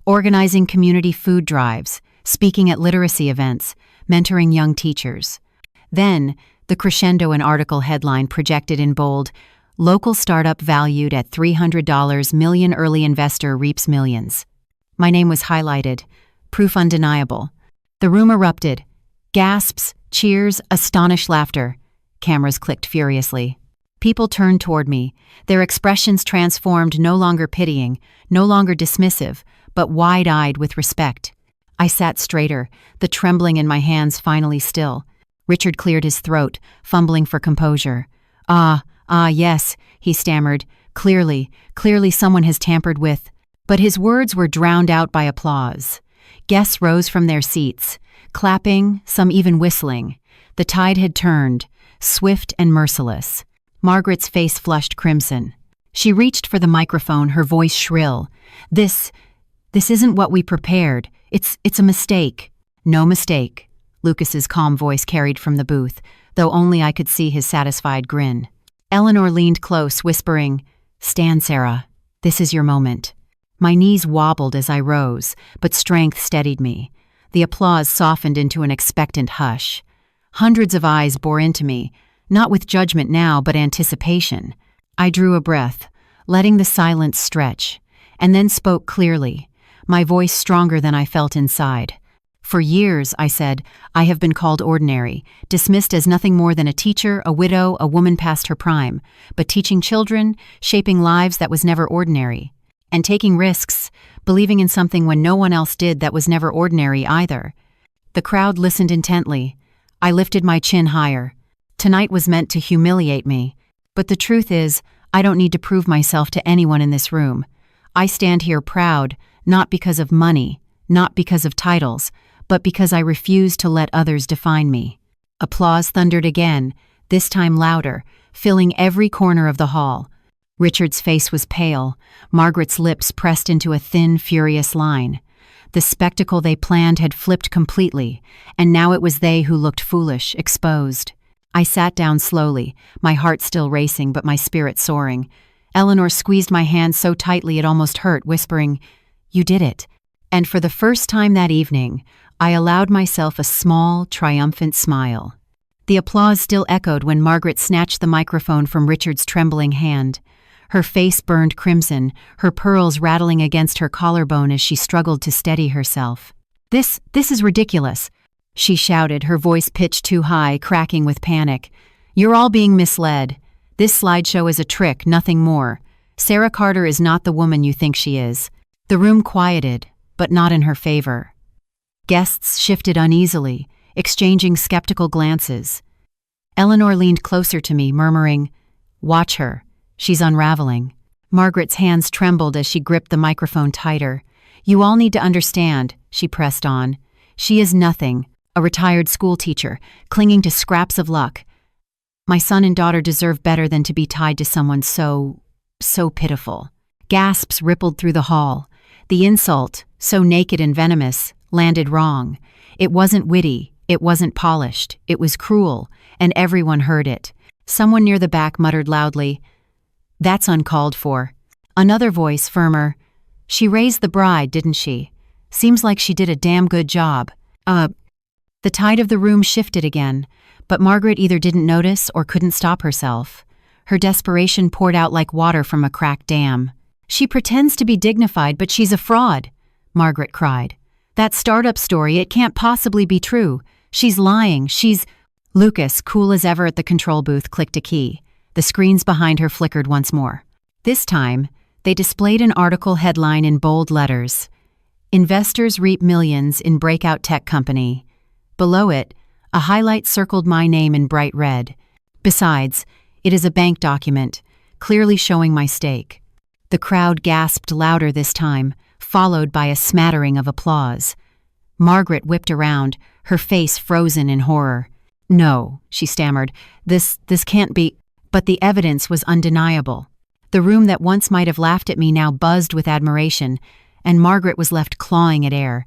Organizing community food drives, speaking at literacy events, mentoring young teachers. Then, the crescendo and article headline projected in bold, "Local startup valued at $300 million early investor reaps millions." My name was highlighted, proof undeniable. The room erupted. Gasps, cheers, astonished laughter. Cameras clicked furiously. People turned toward me, their expressions transformed, no longer pitying, no longer dismissive, but wide-eyed with respect. I sat straighter, the trembling in my hands finally still. Richard cleared his throat, fumbling for composure. Yes, he stammered. Clearly someone has tampered with. But his words were drowned out by applause. Guests rose from their seats, clapping, some even whistling. The tide had turned, swift and merciless. Margaret's face flushed crimson. She reached for the microphone, her voice shrill. This isn't what we prepared. It's a mistake." "No mistake," Lucas's calm voice carried from the booth, though only I could see his satisfied grin. Eleanor leaned close, whispering, "Stand, Sara. This is your moment." My knees wobbled as I rose, but strength steadied me. The applause softened into an expectant hush. Hundreds of eyes bore into me, not with judgment now, but anticipation. I drew a breath, letting the silence stretch, and then spoke clearly, my voice stronger than I felt inside. "For years," I said, "I have been called ordinary, dismissed as nothing more than a teacher, a widow, a woman past her prime, but teaching children, shaping lives that was never ordinary, and taking risks, believing in something when no one else did that was never ordinary either." The crowd listened intently. I lifted my chin higher. Tonight was meant to humiliate me, but the truth is, I don't need to prove myself to anyone in this room. I stand here proud, not because of money, not because of titles, but because I refuse to let others define me. Applause thundered again, this time louder, filling every corner of the hall. Richard's face was pale, Margaret's lips pressed into a thin, furious line. The spectacle they planned had flipped completely, and now it was they who looked foolish, exposed. I sat down slowly, my heart still racing but my spirit soaring. Eleanor squeezed my hand so tightly it almost hurt, whispering, "You did it." And for the first time that evening, I allowed myself a small, triumphant smile. The applause still echoed when Margaret snatched the microphone from Richard's trembling hand. Her face burned crimson, her pearls rattling against her collarbone as she struggled to steady herself. This is ridiculous," she shouted, her voice pitched too high, cracking with panic. "You're all being misled. This slideshow is a trick, nothing more. Sara Carter is not the woman you think she is." The room quieted, but not in her favor. Guests shifted uneasily, exchanging skeptical glances. Eleanor leaned closer to me, murmuring, "Watch her. She's unraveling." Margaret's hands trembled as she gripped the microphone tighter. "You all need to understand," she pressed on. "She is nothing, a retired schoolteacher, clinging to scraps of luck. My son and daughter deserve better than to be tied to someone so pitiful." Gasps rippled through the hall. The insult, so naked and venomous, landed wrong. It wasn't witty, it wasn't polished, it was cruel, and everyone heard it. Someone near the back muttered loudly, "That's uncalled for." Another voice, firmer, "She raised the bride, didn't she? Seems like she did a damn good job." The tide of the room shifted again, but Margaret either didn't notice or couldn't stop herself. Her desperation poured out like water from a cracked dam. "She pretends to be dignified, but she's a fraud," Margaret cried. "That startup story, it can't possibly be true. She's lying, she's—" Lucas, cool as ever at the control booth, clicked a key. The screens behind her flickered once more. This time, they displayed an article headline in bold letters. "Investors reap millions in breakout tech company." Below it, a highlight circled my name in bright red. Besides, it is a bank document, clearly showing my stake. The crowd gasped louder this time, followed by a smattering of applause. Margaret whipped around, her face frozen in horror. "No," she stammered, this can't be." But the evidence was undeniable. The room that once might have laughed at me now buzzed with admiration, and Margaret was left clawing at air.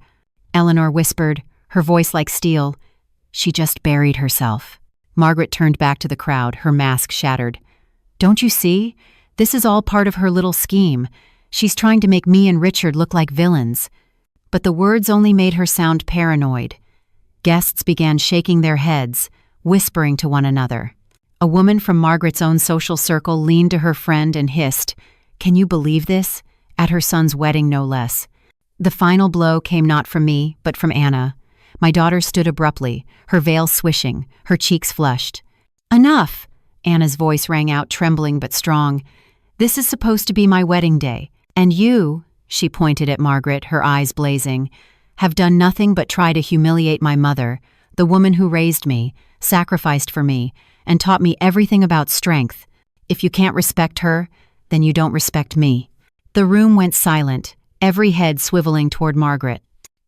Eleanor whispered, her voice like steel, "She just buried herself." Margaret turned back to the crowd, her mask shattered. "Don't you see? This is all part of her little scheme. She's trying to make me and Richard look like villains." But the words only made her sound paranoid. Guests began shaking their heads, whispering to one another. A woman from Margaret's own social circle leaned to her friend and hissed, "Can you believe this?" At her son's wedding, no less. The final blow came not from me, but from Anna. My daughter stood abruptly, her veil swishing, her cheeks flushed. "Enough!" Anna's voice rang out, trembling but strong. "This is supposed to be my wedding day, and you," she pointed at Margaret, her eyes blazing, "have done nothing but try to humiliate my mother, the woman who raised me, sacrificed for me, and taught me everything about strength. If you can't respect her, then you don't respect me." The room went silent, every head swiveling toward Margaret.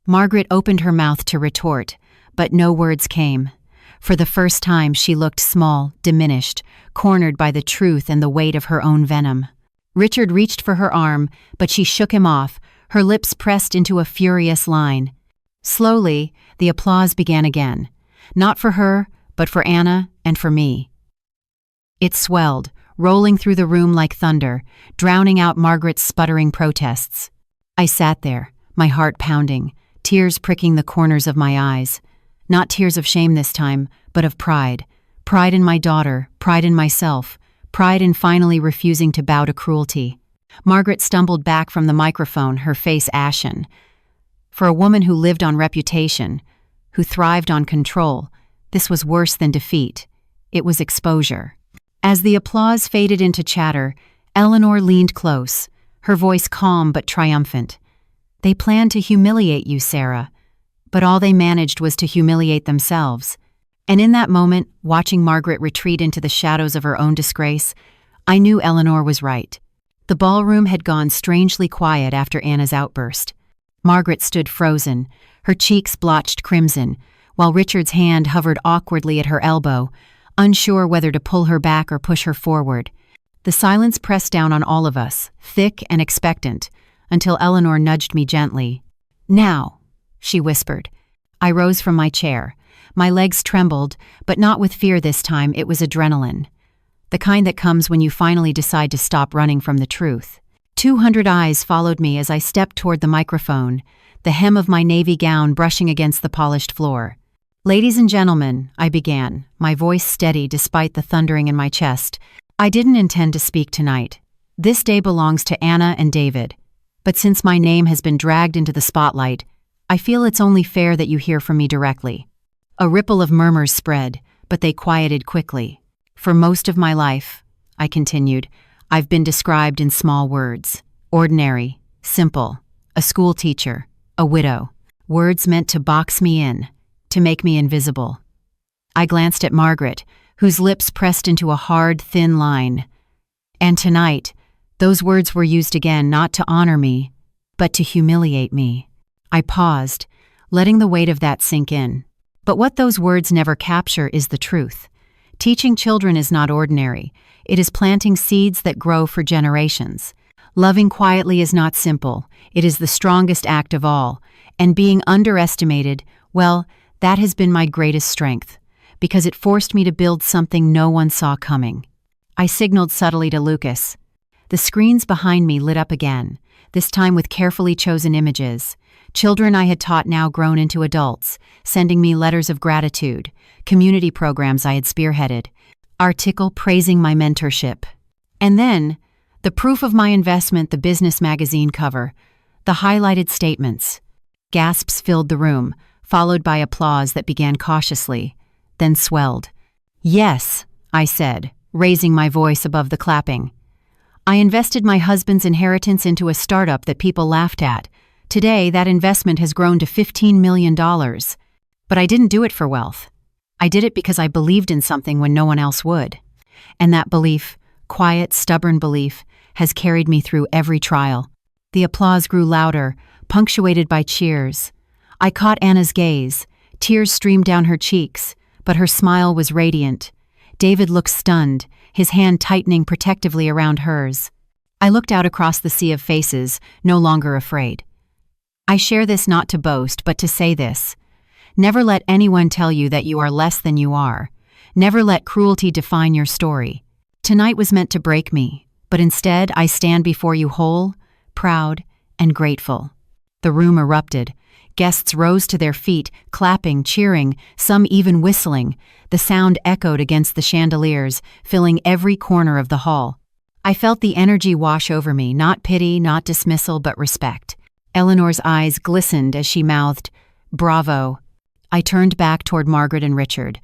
Margaret opened her mouth to retort, but no words came. For the first time, she looked small, diminished, cornered by the truth and the weight of her own venom. Richard reached for her arm, but she shook him off, her lips pressed into a furious line. Slowly, the applause began again. Not for her, but for Anna and for me. It swelled, rolling through the room like thunder, drowning out Margaret's sputtering protests. I sat there, my heart pounding, tears pricking the corners of my eyes. Not tears of shame this time, but of pride. Pride in my daughter, pride in myself, pride in finally refusing to bow to cruelty. Margaret stumbled back from the microphone, her face ashen. For a woman who lived on reputation, who thrived on control, this was worse than defeat. It was exposure. As the applause faded into chatter, Eleanor leaned close, her voice calm but triumphant. They planned to humiliate you, Sara, but all they managed was to humiliate themselves. And in that moment, watching Margaret retreat into the shadows of her own disgrace, I knew Eleanor was right. The ballroom had gone strangely quiet after Anna's outburst. Margaret stood frozen, her cheeks blotched crimson, while Richard's hand hovered awkwardly at her elbow, unsure whether to pull her back or push her forward. The silence pressed down on all of us, thick and expectant, until Eleanor nudged me gently. "Now," she whispered. I rose from my chair. My legs trembled, but not with fear this time, it was adrenaline. The kind that comes when you finally decide to stop running from the truth. 200 eyes followed me as I stepped toward the microphone, the hem of my navy gown brushing against the polished floor. "Ladies and gentlemen," I began, my voice steady despite the thundering in my chest, "I didn't intend to speak tonight. This day belongs to Anna and David. But since my name has been dragged into the spotlight, I feel it's only fair that you hear from me directly." A ripple of murmurs spread, but they quieted quickly. "For most of my life," I continued, "I've been described in small words. Ordinary, simple, a school teacher, a widow. Words meant to box me in, to make me invisible." I glanced at Margaret, whose lips pressed into a hard, thin line. And tonight, those words were used again not to honor me, but to humiliate me. I paused, letting the weight of that sink in. But what those words never capture is the truth. Teaching children is not ordinary. It is planting seeds that grow for generations. Loving quietly is not simple. It is the strongest act of all. And being underestimated, well, that has been my greatest strength, because it forced me to build something no one saw coming. I signaled subtly to Lucas. The screens behind me lit up again, this time with carefully chosen images. Children I had taught now grown into adults, sending me letters of gratitude, community programs I had spearheaded, article praising my mentorship. And then, the proof of my investment, the business magazine cover, the highlighted statements. Gasps filled the room, followed by applause that began cautiously, then swelled. "Yes," I said, raising my voice above the clapping. "I invested my husband's inheritance into a startup that people laughed at. Today, that investment has grown to $15 million. But I didn't do it for wealth. I did it because I believed in something when no one else would. And that belief, quiet, stubborn belief, has carried me through every trial." The applause grew louder, punctuated by cheers. I caught Anna's gaze. Tears streamed down her cheeks, but her smile was radiant. David looked stunned, his hand tightening protectively around hers. I looked out across the sea of faces, no longer afraid. I share this not to boast, but to say this. Never let anyone tell you that you are less than you are. Never let cruelty define your story. Tonight was meant to break me, but instead I stand before you whole, proud, and grateful. The room erupted. Guests rose to their feet, clapping, cheering, some even whistling. The sound echoed against the chandeliers, filling every corner of the hall. I felt the energy wash over me, not pity, not dismissal, but respect. Eleanor's eyes glistened as she mouthed, "Bravo." I turned back toward Margaret and Richard.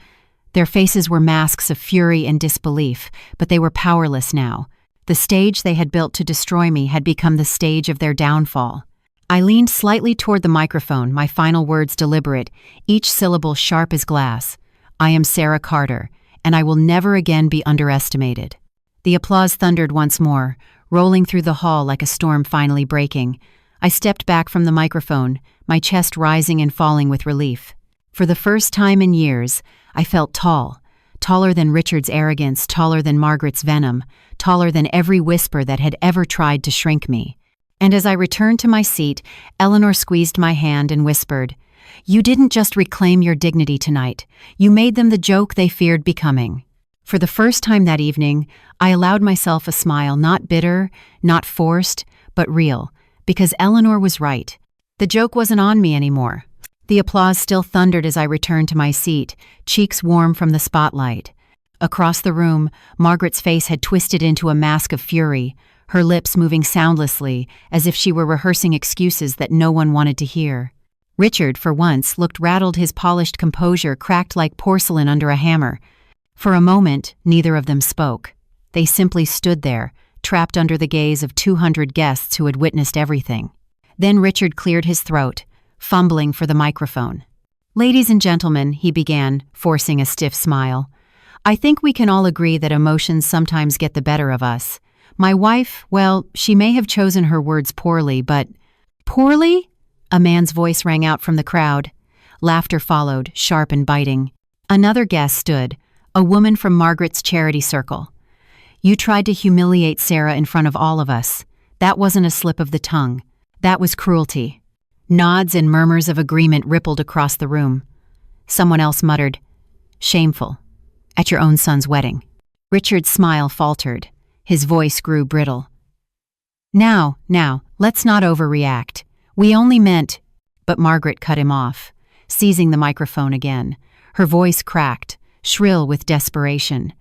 Their faces were masks of fury and disbelief, but they were powerless now. The stage they had built to destroy me had become the stage of their downfall. I leaned slightly toward the microphone, my final words deliberate, each syllable sharp as glass. "I am Sara Carter, and I will never again be underestimated." The applause thundered once more, rolling through the hall like a storm finally breaking. I stepped back from the microphone, my chest rising and falling with relief. For the first time in years, I felt tall. Taller than Richard's arrogance, taller than Margaret's venom, taller than every whisper that had ever tried to shrink me. And as I returned to my seat, Eleanor squeezed my hand and whispered, "You didn't just reclaim your dignity tonight. You made them the joke they feared becoming." For the first time that evening, I allowed myself a smile, not bitter, not forced, but real, because Eleanor was right. The joke wasn't on me anymore. The applause still thundered as I returned to my seat, cheeks warm from the spotlight. Across the room, Margaret's face had twisted into a mask of fury, her lips moving soundlessly, as if she were rehearsing excuses that no one wanted to hear. Richard, for once, looked rattled, his polished composure cracked like porcelain under a hammer. For a moment, neither of them spoke. They simply stood there, trapped under the gaze of 200 guests who had witnessed everything. Then Richard cleared his throat, fumbling for the microphone. "Ladies and gentlemen," he began, forcing a stiff smile, "I think we can all agree that emotions sometimes get the better of us. My wife, well, she may have chosen her words poorly, but—" "Poorly?" A man's voice rang out from the crowd. Laughter followed, sharp and biting. Another guest stood, a woman from Margaret's charity circle. "You tried to humiliate Sara in front of all of us. That wasn't a slip of the tongue. That was cruelty." Nods and murmurs of agreement rippled across the room. Someone else muttered, "Shameful. At your own son's wedding." Richard's smile faltered. His voice grew brittle. Now, let's not overreact. We only meant—" But Margaret cut him off, seizing the microphone again. Her voice cracked, shrill with desperation.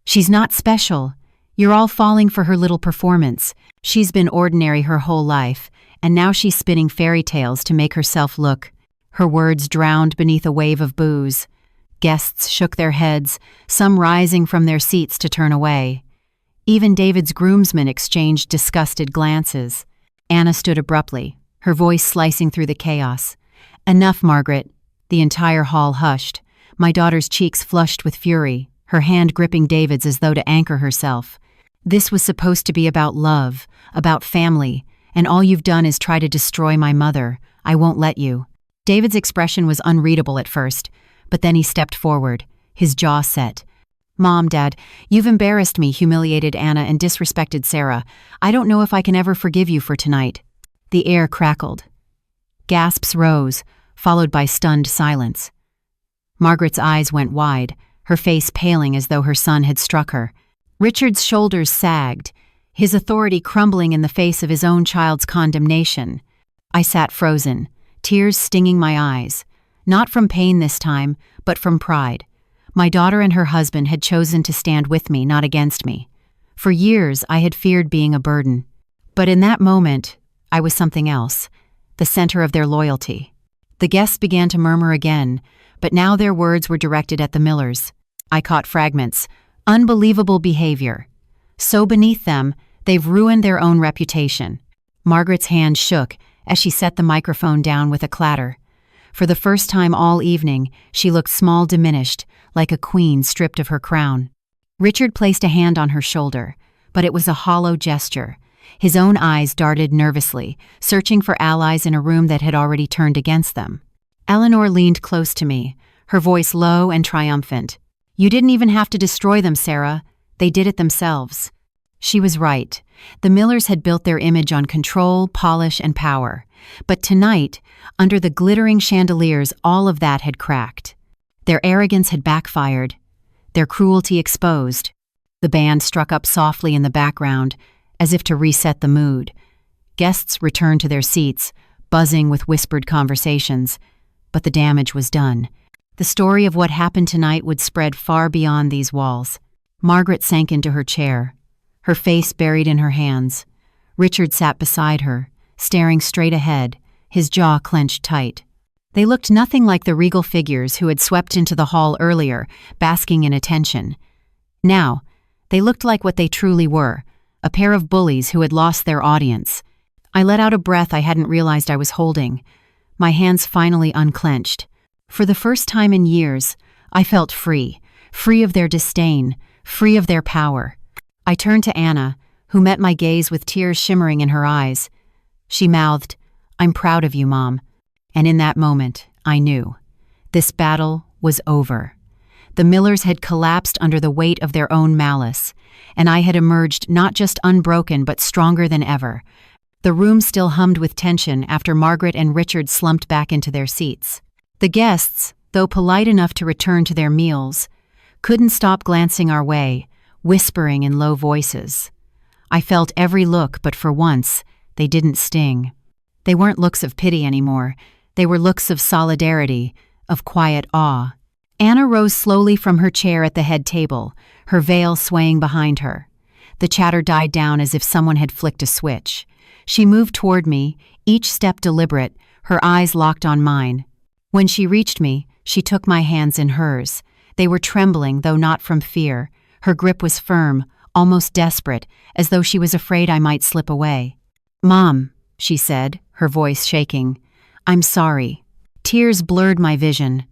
"She's not special. You're all falling for her little performance. She's been ordinary her whole life, and now she's spinning fairy tales to make herself look." Her words drowned beneath a wave of boos. Guests shook their heads, some rising from their seats to turn away. Even David's groomsmen exchanged disgusted glances. Anna stood abruptly, her voice slicing through the chaos. "Enough, Margaret." The entire hall hushed. My daughter's cheeks flushed with fury, her hand gripping David's as though to anchor herself. "This was supposed to be about love, about family, and all you've done is try to destroy my mother. I won't let you." David's expression was unreadable at first, but then he stepped forward, his jaw set. "Mom, Dad, you've embarrassed me," humiliated Anna, "and disrespected Sara. I don't know if I can ever forgive you for tonight." The air crackled. Gasps rose, followed by stunned silence. Margaret's eyes went wide, her face paling as though her son had struck her. Richard's shoulders sagged, his authority crumbling in the face of his own child's condemnation. I sat frozen, tears stinging my eyes, not from pain this time, but from pride. My daughter and her husband had chosen to stand with me, not against me. For years, I had feared being a burden. But in that moment, I was something else, the center of their loyalty. The guests began to murmur again, but now their words were directed at the Millers. I caught fragments. "Unbelievable behavior. So beneath them, they've ruined their own reputation." Margaret's hand shook as she set the microphone down with a clatter. For the first time all evening, she looked small, diminished, like a queen stripped of her crown. Richard placed a hand on her shoulder, but it was a hollow gesture. His own eyes darted nervously, searching for allies in a room that had already turned against them. Eleanor leaned close to me, her voice low and triumphant. "You didn't even have to destroy them, Sara. They did it themselves." She was right. The Millers had built their image on control, polish, and power. But tonight, under the glittering chandeliers, all of that had cracked. Their arrogance had backfired, their cruelty exposed. The band struck up softly in the background, as if to reset the mood. Guests returned to their seats, buzzing with whispered conversations. But the damage was done. The story of what happened tonight would spread far beyond these walls. Margaret sank into her chair, her face buried in her hands. Richard sat beside her, staring straight ahead, his jaw clenched tight. They looked nothing like the regal figures who had swept into the hall earlier, basking in attention. Now, they looked like what they truly were, a pair of bullies who had lost their audience. I let out a breath I hadn't realized I was holding. My hands finally unclenched. For the first time in years, I felt free of their disdain, free of their power. I turned to Anna, who met my gaze with tears shimmering in her eyes. She mouthed, I'm proud of you, Mom. And in that moment, I knew. This battle was over. The Millers had collapsed under the weight of their own malice, and I had emerged not just unbroken but stronger than ever. The room still hummed with tension after Margaret and Richard slumped back into their seats. The guests, though polite enough to return to their meals, couldn't stop glancing our way, whispering in low voices. I felt every look, but for once, they didn't sting. They weren't looks of pity anymore. They were looks of solidarity, of quiet awe. Anna rose slowly from her chair at the head table, her veil swaying behind her. The chatter died down as if someone had flicked a switch. She moved toward me, each step deliberate, her eyes locked on mine. When she reached me, she took my hands in hers. They were trembling, though not from fear. Her grip was firm, almost desperate, as though she was afraid I might slip away. "Mom," she said, her voice shaking. "I'm sorry." Tears blurred my vision.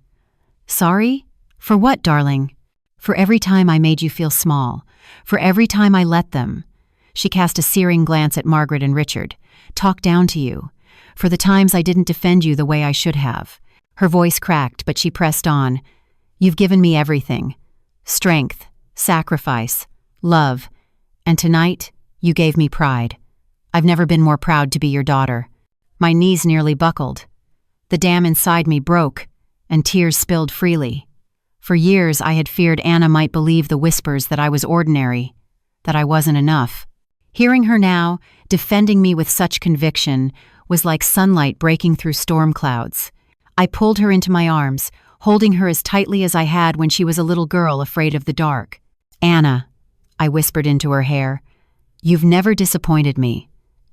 "Sorry? For what, darling?" "For every time I made you feel small. For every time I let them." She cast a searing glance at Margaret and Richard. "Talk down to you. For the times I didn't defend you the way I should have." Her voice cracked, but she pressed on. "You've given me everything. Strength, sacrifice, love. And tonight, you gave me pride. I've never been more proud to be your daughter." My knees nearly buckled. The dam inside me broke, and tears spilled freely. For years I had feared Anna might believe the whispers that I was ordinary, that I wasn't enough. Hearing her now, defending me with such conviction, was like sunlight breaking through storm clouds. I pulled her into my arms, holding her as tightly as I had when she was a little girl afraid of the dark. "Anna," I whispered into her hair, "you've never disappointed me.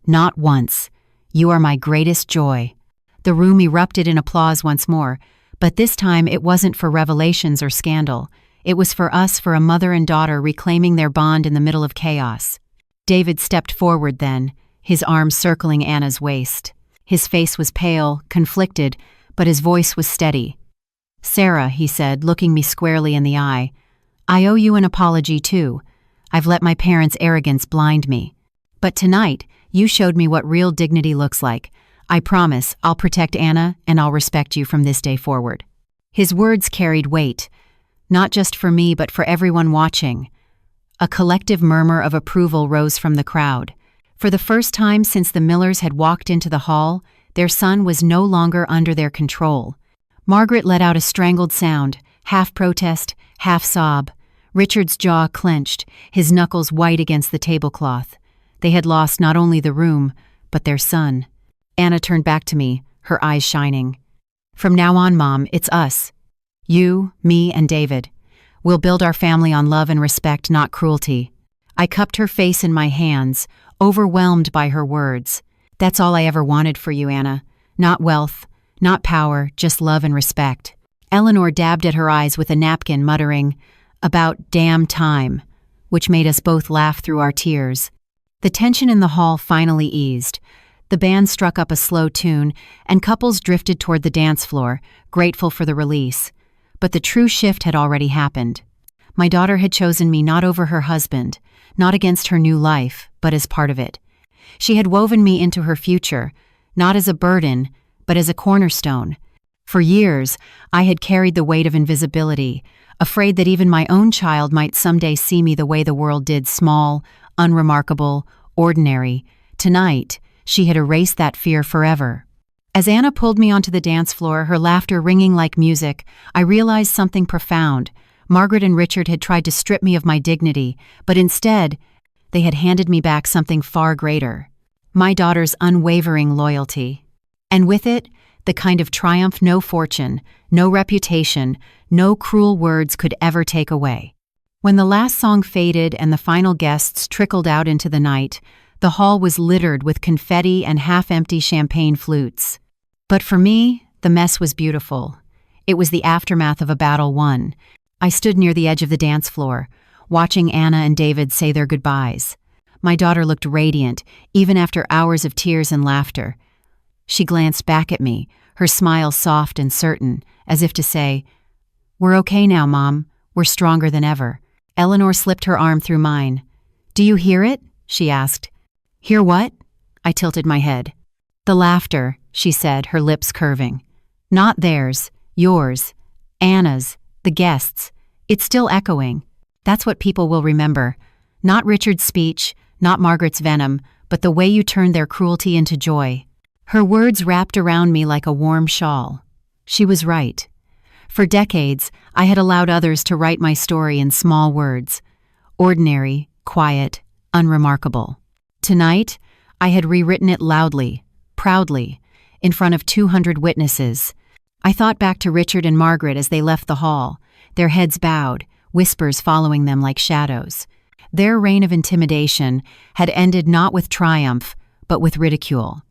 Not once. You are my greatest joy." The room erupted in applause once more, but this time it wasn't for revelations or scandal. It was for us, for a mother and daughter reclaiming their bond in the middle of chaos. David stepped forward then, his arms circling Anna's waist. His face was pale, conflicted, but his voice was steady. "Sara," he said, looking me squarely in the eye, "I owe you an apology too. I've let my parents' arrogance blind me. But tonight, you showed me what real dignity looks like. I promise I'll protect Anna and I'll respect you from this day forward." His words carried weight, not just for me but for everyone watching. A collective murmur of approval rose from the crowd. For the first time since the Millers had walked into the hall, their son was no longer under their control. Margaret let out a strangled sound, half protest, half sob. Richard's jaw clenched, his knuckles white against the tablecloth. They had lost not only the room, but their son. Anna turned back to me, her eyes shining. "From now on, Mom, it's us. You, me, and David. We'll build our family on love and respect, not cruelty." I cupped her face in my hands, overwhelmed by her words. "That's all I ever wanted for you, Anna. Not wealth, not power, just love and respect." Eleanor dabbed at her eyes with a napkin, muttering, "About damn time," which made us both laugh through our tears. The tension in the hall finally eased. The band struck up a slow tune, and couples drifted toward the dance floor, grateful for the release. But the true shift had already happened. My daughter had chosen me not over her husband, not against her new life, but as part of it. She had woven me into her future, not as a burden, but as a cornerstone. For years, I had carried the weight of invisibility, afraid that even my own child might someday see me the way the world did, small, unremarkable, ordinary. Tonight, she had erased that fear forever. As Anna pulled me onto the dance floor, her laughter ringing like music, I realized something profound. Margaret and Richard had tried to strip me of my dignity, but instead, they had handed me back something far greater. My daughter's unwavering loyalty. And with it, the kind of triumph no fortune, no reputation, no cruel words could ever take away. When the last song faded and the final guests trickled out into the night, the hall was littered with confetti and half-empty champagne flutes. But for me, the mess was beautiful. It was the aftermath of a battle won. I stood near the edge of the dance floor, watching Anna and David say their goodbyes. My daughter looked radiant, even after hours of tears and laughter. She glanced back at me, her smile soft and certain, as if to say, "We're okay now, Mom. We're stronger than ever." Eleanor slipped her arm through mine. "Do you hear it?" she asked. "Hear what?" I tilted my head. "The laughter," she said, her lips curving. Not theirs, yours, Anna's, the guests. It's still echoing. That's what people will remember. Not Richard's speech, not Margaret's venom, but the way you turned their cruelty into joy. Her words wrapped around me like a warm shawl. She was right. For decades, I had allowed others to write my story in small words. Ordinary, quiet, unremarkable. Tonight, I had rewritten it loudly, proudly, in front of 200 witnesses. I thought back to Richard and Margaret as they left the hall, their heads bowed, whispers following them like shadows. Their reign of intimidation had ended not with triumph, but with ridicule.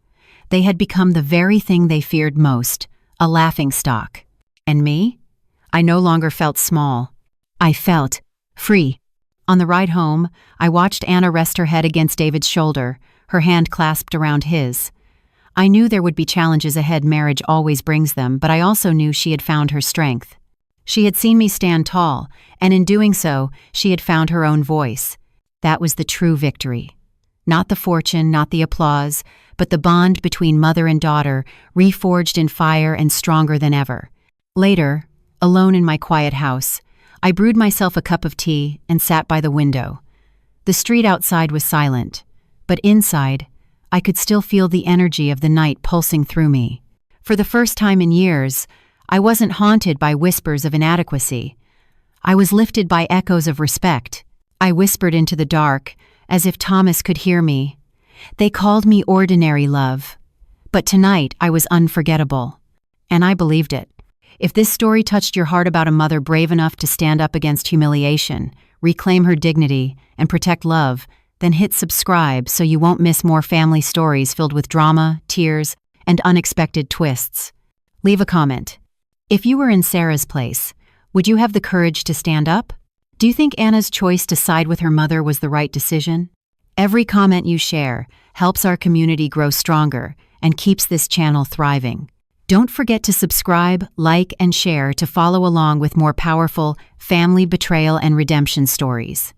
They had become the very thing they feared most, a laughingstock. And me? I no longer felt small. I felt free. On the ride home, I watched Anna rest her head against David's shoulder, her hand clasped around his. I knew there would be challenges ahead, marriage always brings them, but I also knew she had found her strength. She had seen me stand tall, and in doing so, she had found her own voice. That was the true victory. Not the fortune, not the applause, but the bond between mother and daughter, reforged in fire and stronger than ever. Later, alone in my quiet house, I brewed myself a cup of tea and sat by the window. The street outside was silent, but inside, I could still feel the energy of the night pulsing through me. For the first time in years, I wasn't haunted by whispers of inadequacy. I was lifted by echoes of respect. I whispered into the dark, as if Thomas could hear me. They called me ordinary love. But tonight I was unforgettable. And I believed it. If this story touched your heart about a mother brave enough to stand up against humiliation, reclaim her dignity, and protect love, then hit subscribe so you won't miss more family stories filled with drama, tears, and unexpected twists. Leave a comment. If you were in Sara's place, would you have the courage to stand up? Do you think Anna's choice to side with her mother was the right decision? Every comment you share helps our community grow stronger and keeps this channel thriving. Don't forget to subscribe, like, and share to follow along with more powerful family betrayal and redemption stories.